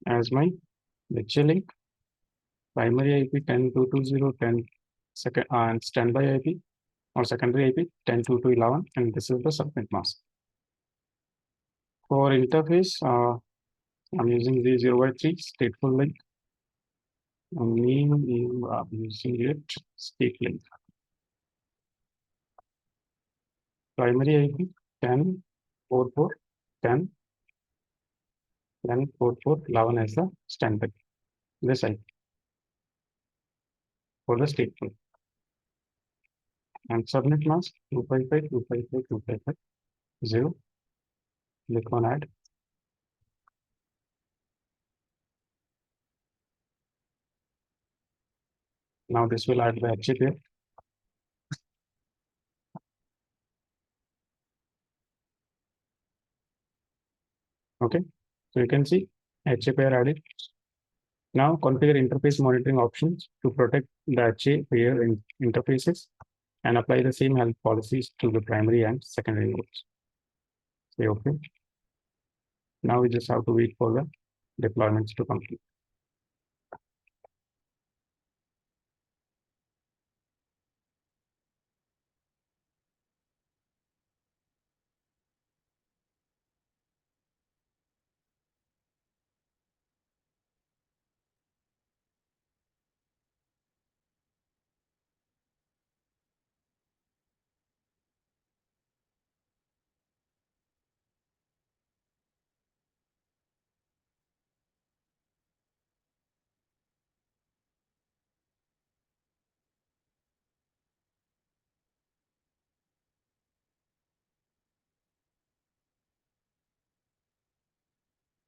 Speaker 1: as my HA link, primary IP 10.2.2.0.10, second, and standby IP or secondary IP 10.2.2.11, and this is the subnet mask. For interface, I'm using Z0 by 3 stateful link. I'm using it state link. Primary IP 10.4.4.10, 10.4.4.11 as the standby. This IP for the stateful. And subnet mask 255.255.255.0. Click on add. Now this will add the HA pair. Okay, so you can see HA pair added. Now configure interface monitoring options to protect the HA pair interfaces and apply the same health policies to the primary and secondary nodes. Say okay. Now we just have to wait for the deployments to complete.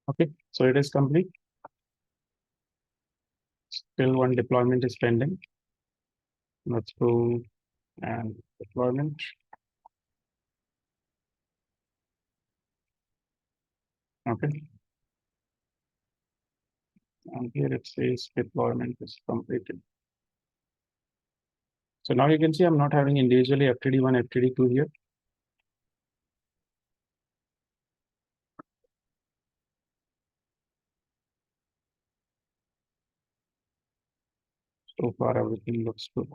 Speaker 1: Okay, so it is complete. Still one deployment is pending. Let's go and deployment. Okay. And here it says deployment is completed. So now you can see I'm not having individually FTD1, FTD2 here. So far, everything looks good.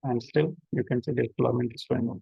Speaker 1: And still, you can see the deployment is going on.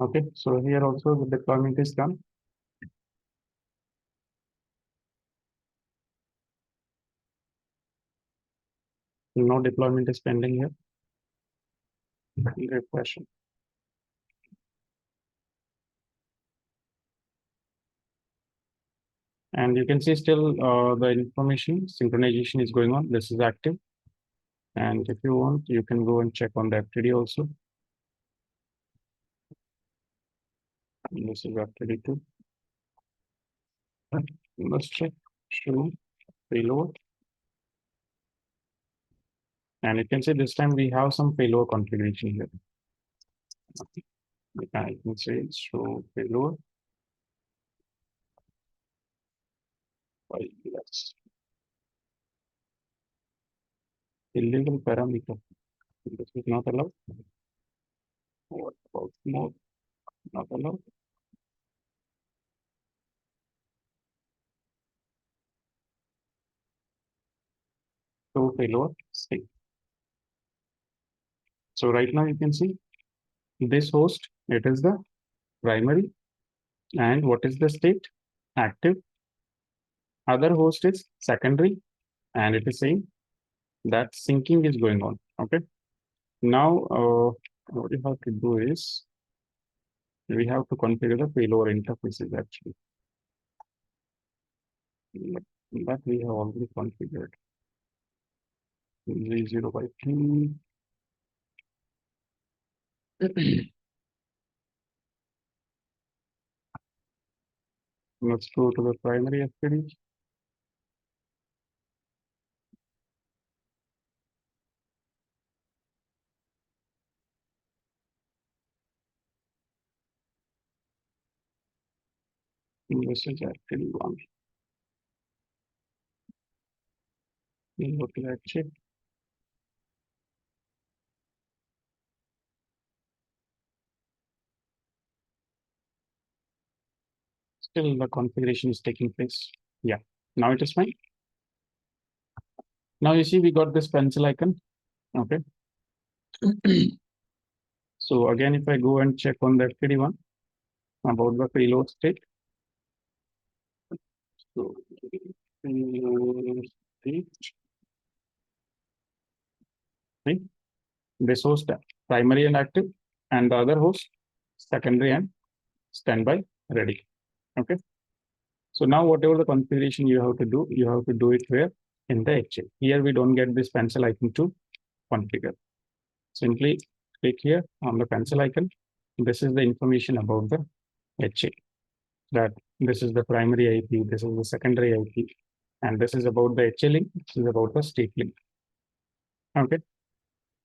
Speaker 1: Okay, so here also the deployment is done. No deployment is pending here. Great question. And you can see still the information synchronization is going on. This is active. And if you want, you can go and check on the FTD also. And this is FTD too. Let's check show payload. And you can see this time we have some payload configuration here. I can say show payload. Yes. Illegal parameter. This is not allowed. What about mode? Not allowed. Show payload state. So right now you can see this host, it is the primary. And what is the state? Active. Other host is secondary. And it is saying that syncing is going on. Okay. Now, what you have to do is we have to configure the payload interfaces actually. That we have already configured. Z0 by 2. Let's go to the primary FTD. This is FTD 1. We go to that chip. Still the configuration is taking place. Yeah, now it is fine. Now you see we got this pencil icon. Okay. So again, if I go and check on the FTD1 about the payload state. So state. Right? This host primary and active, and the other host secondary and standby ready. Okay. So now whatever the configuration you have to do it where? In the HA. Here we don't get this pencil icon to configure. Simply click here on the pencil icon. This is the information about the HA. That this is the primary IP, this is the secondary IP, and this is about the HA link, this is about the state link. Okay.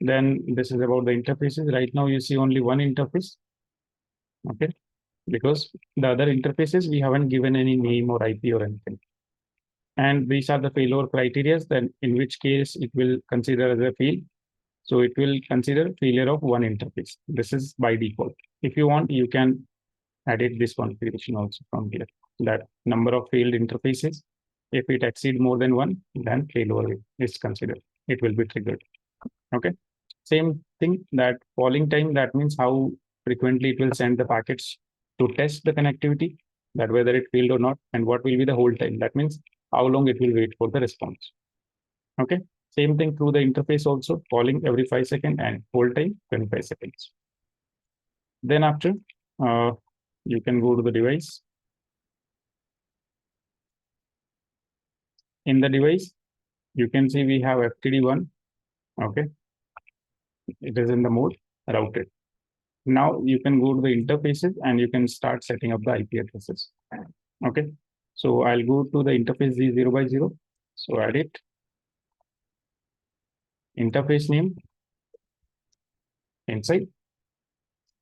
Speaker 1: Then this is about the interfaces. Right now you see only one interface. Okay. Because the other interfaces, we haven't given any name or IP or anything. And these are the failure criteria, then in which case it will consider as a fail. So it will consider failure of one interface. This is by default. If you want, you can edit this configuration also from here. That number of failed interfaces, if it exceeds more than one, then failure is considered. It will be triggered. Okay. Same thing, that falling time, that means how frequently it will send the packets to test the connectivity, that whether it failed or not, and what will be the hold time. That means how long it will wait for the response. Okay. Same thing through the interface also, calling every 5 seconds and hold time 25 seconds. Then after, you can go to the device. In the device, you can see we have FTD1. Okay. It is in the mode routed. Now you can go to the interfaces and you can start setting up the IP addresses. Okay. So I'll go to the interface Z0 by 0. So add it. Interface name. Inside.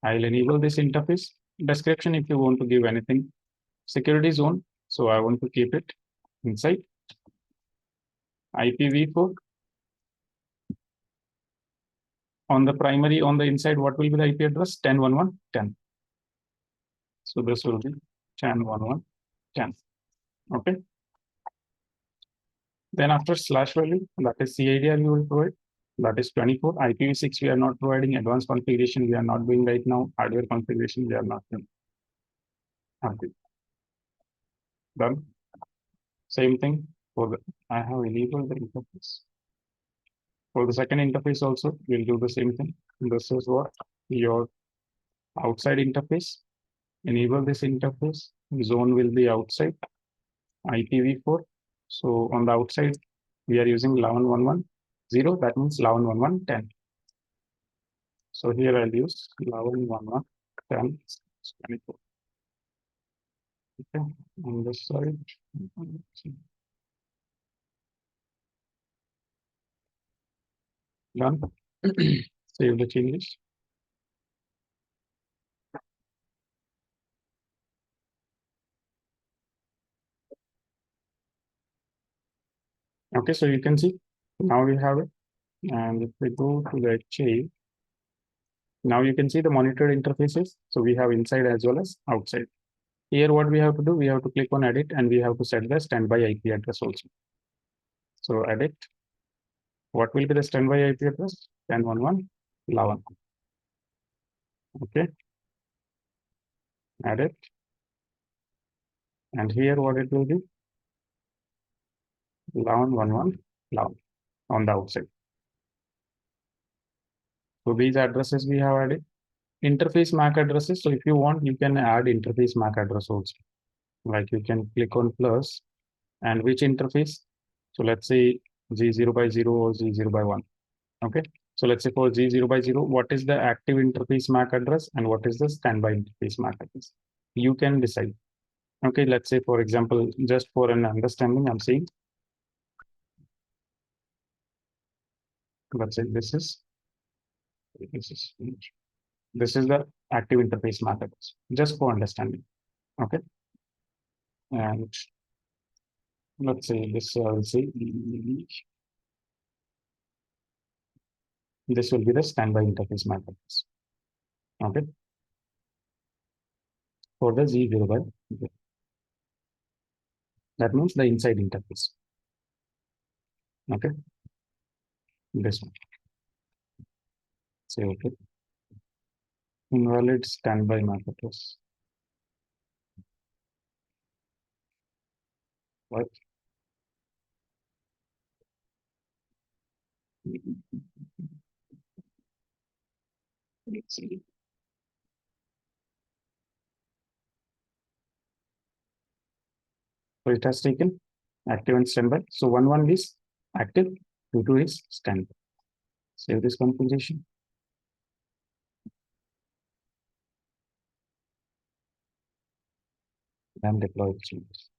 Speaker 1: I'll enable this interface. Description if you want to give anything. Security zone. So I want to keep it inside. IPv4. On the primary, on the inside, what will be the IP address? 10.1.1.10. So this will be 10.1.1.10. Okay. Then after slash value, that is CIDR you will provide. That is 24. IPv6 we are not providing. Advanced configuration we are not doing right now. Hardware configuration we are not doing. Okay. Done. Same thing for the, I have enabled the interface. For the second interface also, we'll do the same thing. This is what your outside interface. Enable this interface. Zone will be outside. IPv4. So on the outside, we are using 11.1.1.0. That means 11.1.1.10. So here I'll use 11.1.1.10.24. Okay, on this side. Done. Save the changes. Okay, so you can see now we have it. And if we go to the HA, now you can see the monitored interfaces. So we have inside as well as outside. Here, what we have to do, we have to click on edit and we have to set the standby IP address also. So edit. What will be the standby IP address? 10.1.1.11. Okay. Edit. And here what it will be? 11.1.1.11 on the outside. So these addresses we have added. Interface MAC addresses. So if you want, you can add interface MAC address also. Like you can click on plus and which interface. So let's say G0 by 0 or G0 by 1. Okay. So let's say for G0 by 0, what is the active interface MAC address and what is the standby interface MAC address? You can decide. Okay. Let's say, for example, just for an understanding, I'm saying, let's say this is the active interface MAC address, just for understanding. Okay. And let's say this, I'll say this will be the standby interface MAC address. Okay. For the G0 by 0. That means the inside interface. Okay. This one. Say okay. Invalid standby MAC address. What? Let's see. So it has taken active and standby. So 1.1 is active, 2.2 is standby. Save this configuration. And deploy the changes.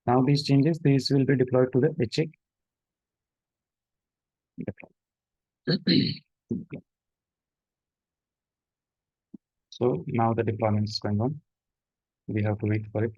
Speaker 1: Now these changes, these will be deployed to the HA. So now the deployment is going on. We have to wait for it.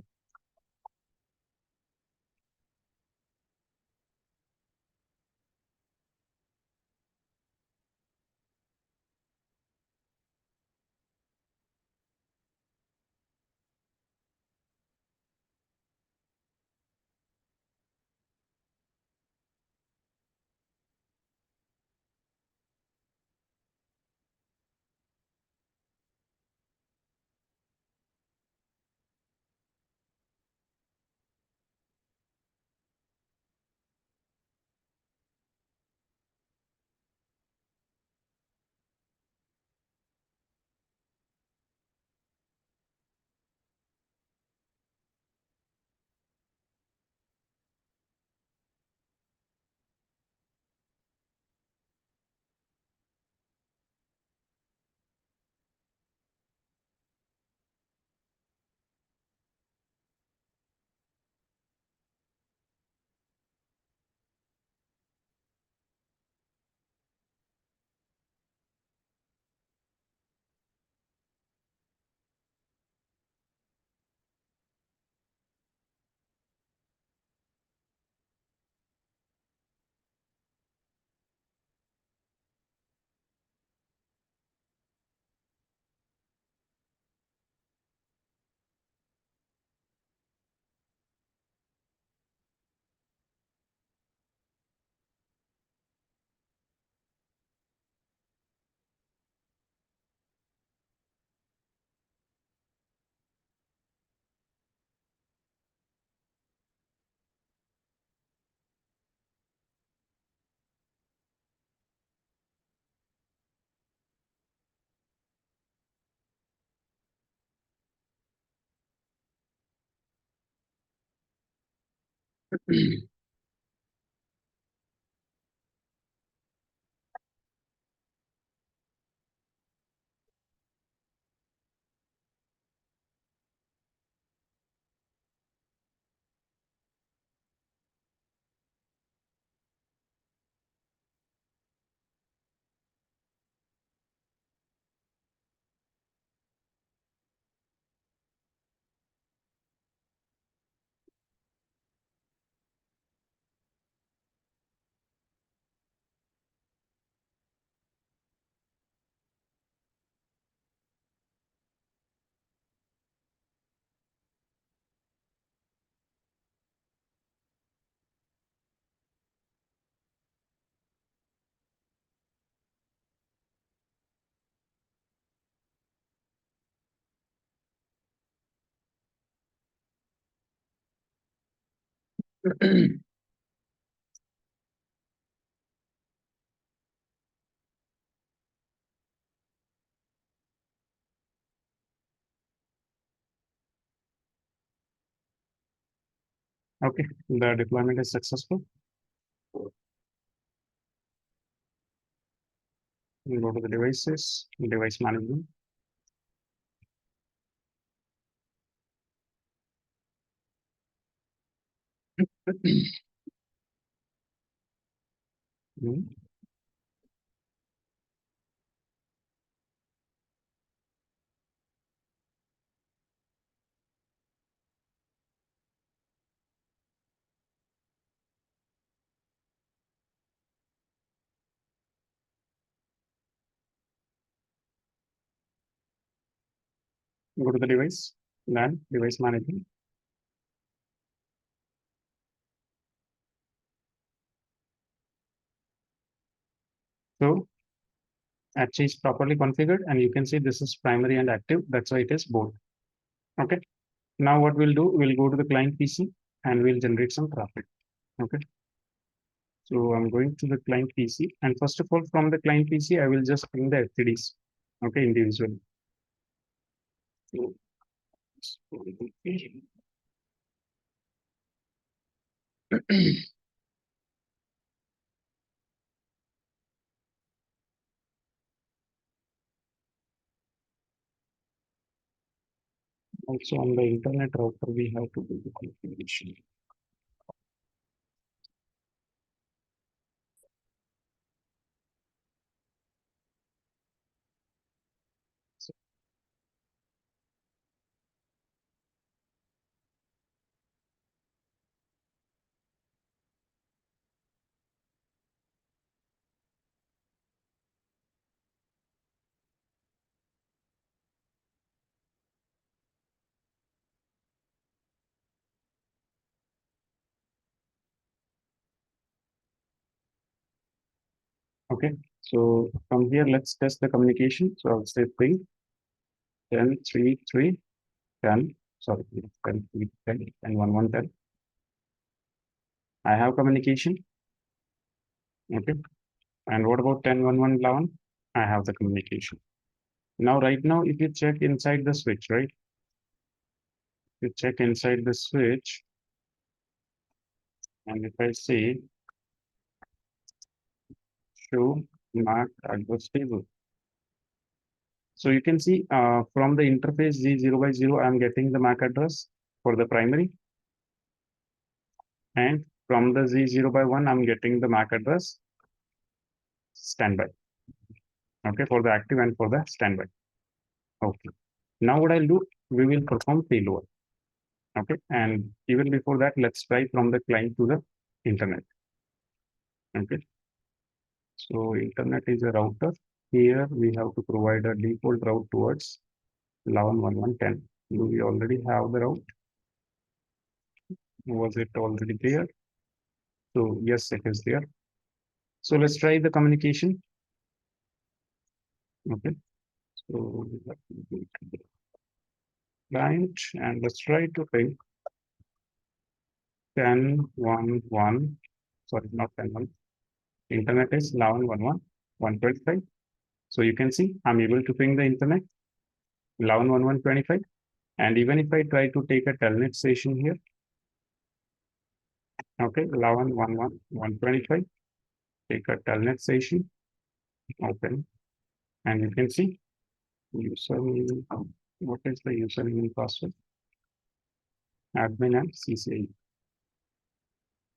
Speaker 1: Okay, the deployment is successful. We go to the devices, device management. Hmm. Go to the device, then device management. So H is properly configured, and you can see this is primary and active. That's why it is both. Okay. Now what we'll do, we'll go to the client PC and we'll generate some traffic. Okay. So I'm going to the client PC, and first of all, from the client PC, I will just bring the FTDs. Okay, individually. So, also on the internet router, we have to do the configuration. Okay, so from here, let's test the communication. So I'll say ping 10, 3, 3, 10, sorry, 10, 3, 10, and 1, 1, 10. I have communication. Okay, and what about 10, 1, 1, 11? I have the communication. Now, right now, if you check inside the switch, right? You check inside the switch, and if I say show MAC address table. So you can see from the interface Z0 by 0, I'm getting the MAC address for the primary. And from the Z0 by 1, I'm getting the MAC address standby. Okay, for the active and for the standby. Okay. Now what I'll do, we will perform failover. Okay, and even before that, let's try from the client to the internet. Okay. So internet is a router. Here we have to provide a default route towards 11.1.1.10. Do we already have the route? Was it already there? So yes, it is there. So let's try the communication. Okay. So let me go to the client and let's try to ping 10.1.1. Sorry, not 10.1. Internet is 11.1.1.125. So you can see I'm able to ping the internet 11.1.1.25. And even if I try to take a telnet session here, Okay, 11.1.1.125. Take a telnet session, open, and you can see username. What is the username and password? Admin and CCI.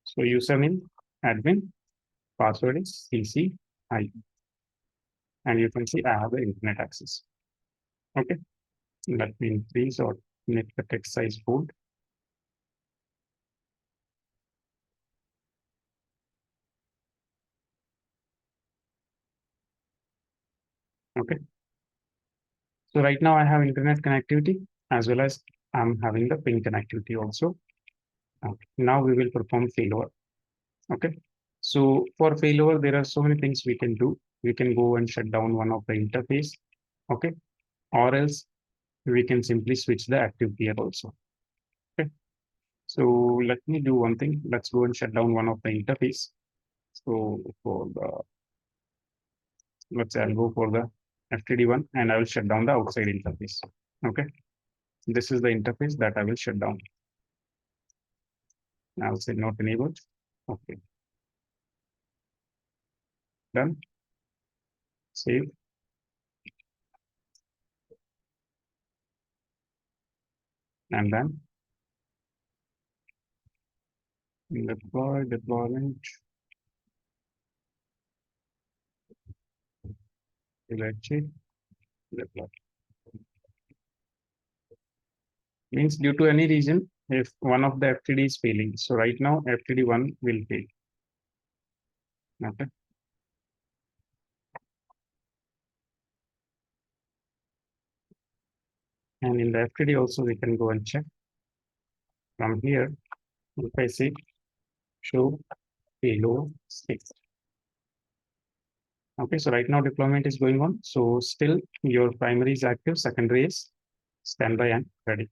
Speaker 1: So username admin, password is CCI, and you can see I have the internet access. Okay, let me increase or make the text size bold. Okay, so right now I have internet connectivity as well as I'm having the ping connectivity also. Okay. Now we will perform failover. Okay, so for failover, there are so many things we can do. We can go and shut down one of the interface. Okay, or else we can simply switch the active peer also. Okay, so let me do one thing. Let's go and shut down one of the interface. So for the, let's say I'll go for the FTD one and I will shut down the outside interface. Okay, this is the interface that I will shut down. I'll say not enabled. Okay, done. Save. And then deploy, deployment, let's see, deploy. Means due to any reason, if one of the FTD is failing. So right now, FTD1 will fail. Okay. And in the FTD also, we can go and check from here. If I say show payload state. Okay, so right now deployment is going on. So still your primary is active, secondary is standby and ready.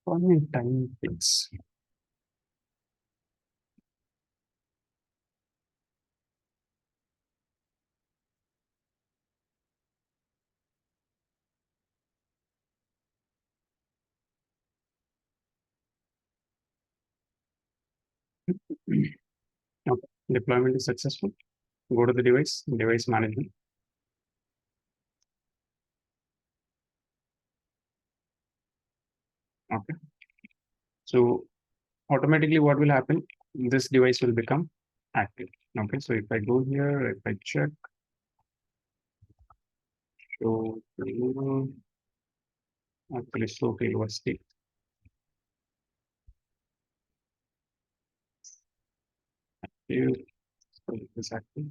Speaker 1: Deployment time fix. Okay. Deployment is successful. Go to the device management. So automatically what will happen? This device will become active. Okay, so if I go here, if I check, show failure, actually show failure state. Here, so it is active.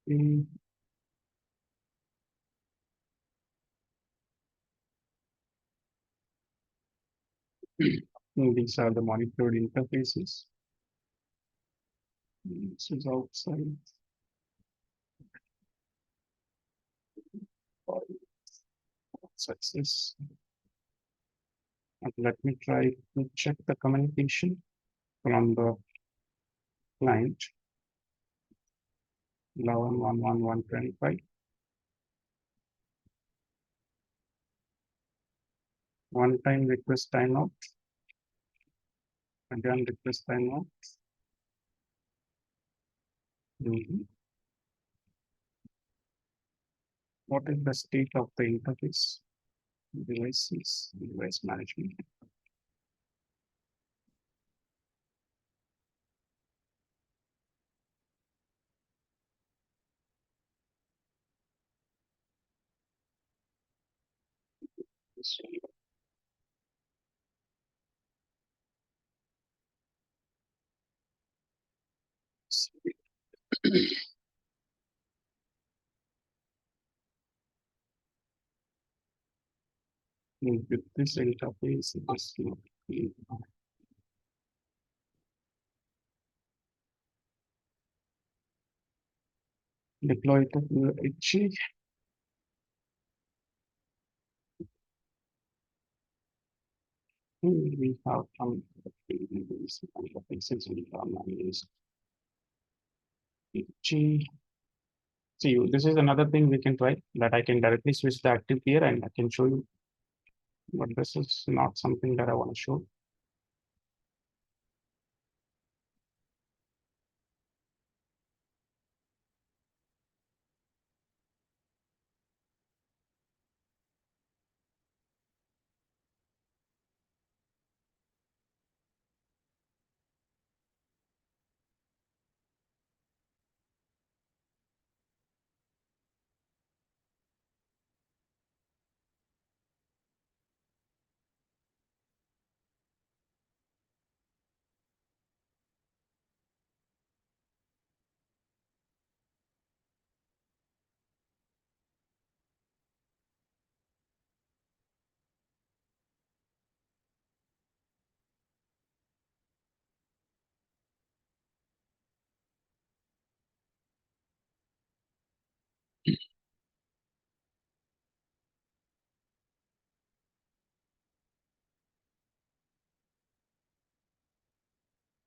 Speaker 1: Mm, These are the monitored interfaces. This is outside. Success. And let me try to check the communication from the client 11.1.1.25. One time request timeout. Again request timeout. Mhm. What is the state of the interface? Devices, device management. With this interface, it is not deploy it to Itchy. We have some interfaces we have managed. Itchy. See, this is another thing we can try that I can directly switch the active here and I can show you. But this is not something that I want to show.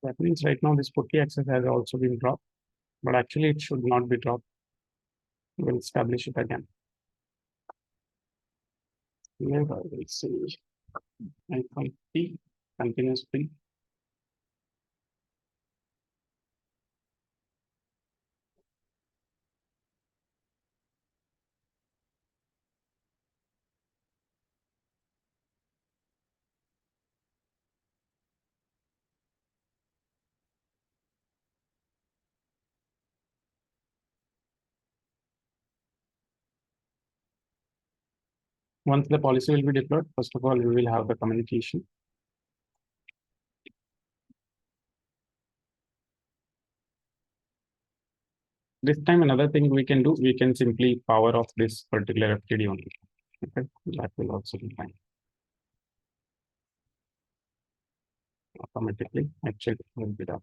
Speaker 1: That means right now this putty access has also been dropped, but actually it should not be dropped. We'll establish it again. Here I will say icon P, continuous P. Once the policy will be deployed, first of all, we will have the communication. This time, another thing we can do, we can simply power off this particular FTD only. Okay, that will also be fine. Automatically, actually, will be done.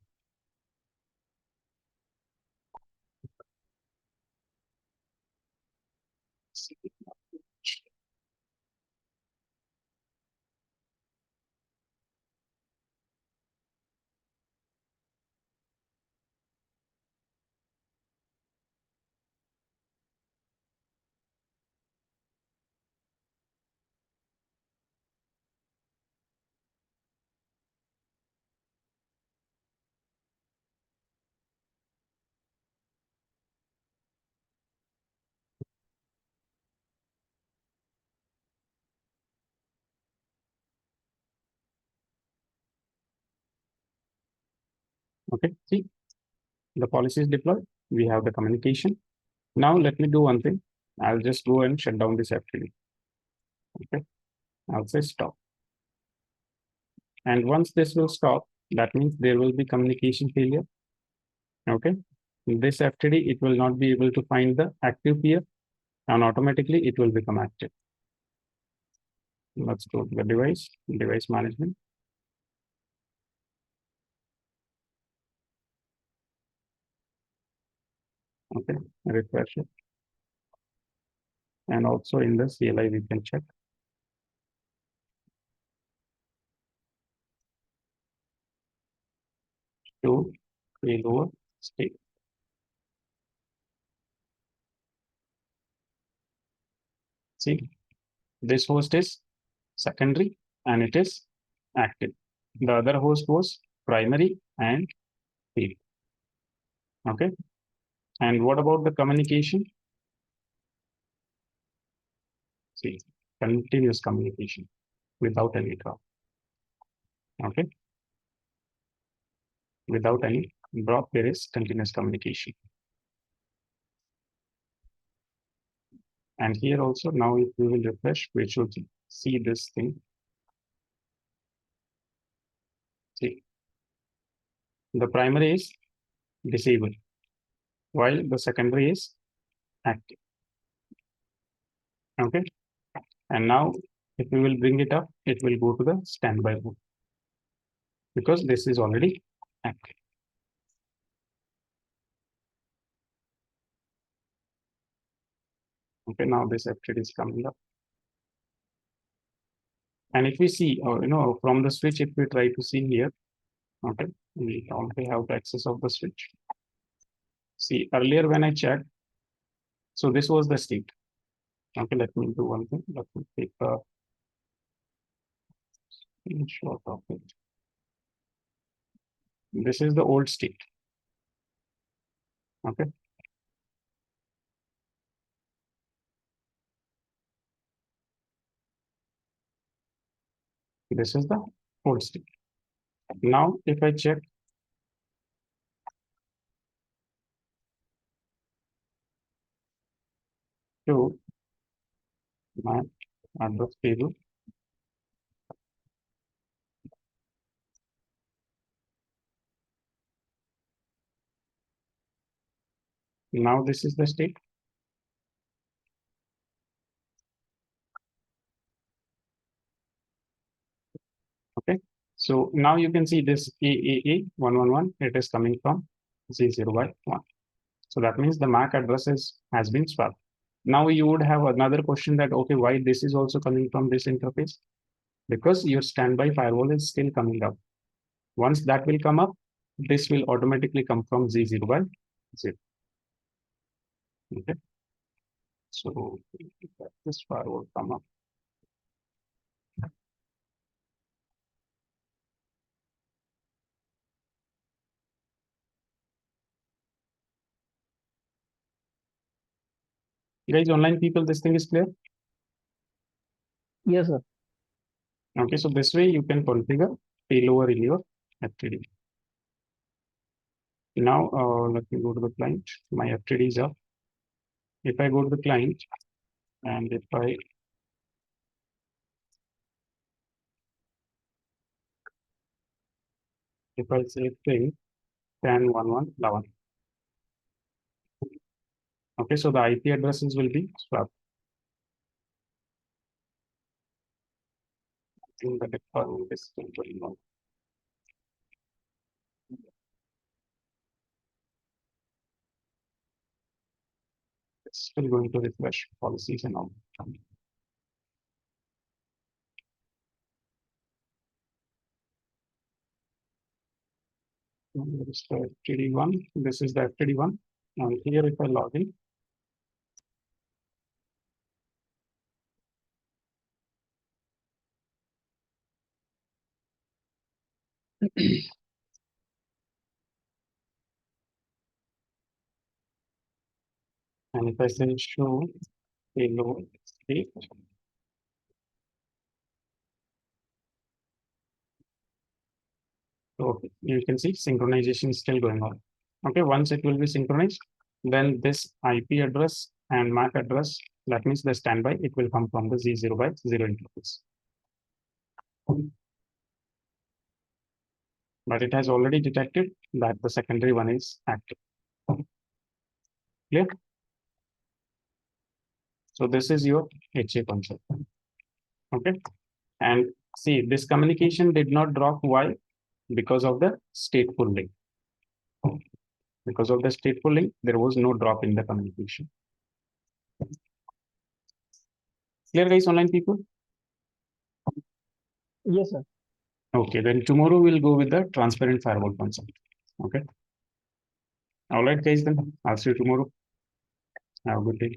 Speaker 1: Okay, see, the policy is deployed. We have the communication. Now let me do one thing. I'll just go and shut down this FTD. Okay, I'll say stop. And once this will stop, that means there will be communication failure. Okay, in this FTD, it will not be able to find the active peer, and automatically it will become active. Let's go to the device management. Okay, refresh it. And also in the CLI, we can check. To failover state. See, this host is secondary and it is active. The other host was primary and field. Okay. And what about the communication? See, continuous communication without any drop. Okay. Without any drop, there is continuous communication. And here also, now if we will refresh, we should see this thing. See, the primary is disabled, while the secondary is active. Okay. And now if we will bring it up, it will go to the standby mode because this is already active. Okay, now this FTD is coming up. And if we see, or from the switch, if we try to see here, okay, we only have the access of the switch. See, earlier when I checked, so this was the state. Okay, let me do one thing. Let me take a screenshot of it. This is the old state. Okay. This is the old state. Now, if I check to my address table, now this is the state. Okay, so now you can see this AAA111, it is coming from Z0Y1. So that means the MAC address has been swapped. Now you would have another question that, okay, why this is also coming from this interface? Because your standby firewall is still coming up. Once that will come up, this will automatically come from Z0Y0. Okay, so let this firewall come up. Guys, online people, this thing is clear?
Speaker 2: Yes, sir.
Speaker 1: Okay, so this way you can configure failover in your FTD. Now, let me go to the client. My FTD is up. If I go to the client and if I say ping 10.11.11. Okay, so the IP addresses will be swapped. In the deployment is still going on. It's still going to refresh policies and all. There is the FTD1. This is the FTD1. And here, if I log in, and if I say show payload state, okay, you can see synchronization is still going on. Okay, once it will be synchronized, then this IP address and MAC address, that means the standby, it will come from the Z0 by 0 interface. But it has already detected that the secondary one is active. Clear? So this is your HA concept. Okay. And see, this communication did not drop. Why? Because of the stateful link. Because of the stateful link, there was no drop in the communication. Clear, guys, online people?
Speaker 3: Yes, sir.
Speaker 1: Okay, then tomorrow we'll go with the transparent firewall concept. Okay. All right, guys, then I'll see you tomorrow. Have a good day.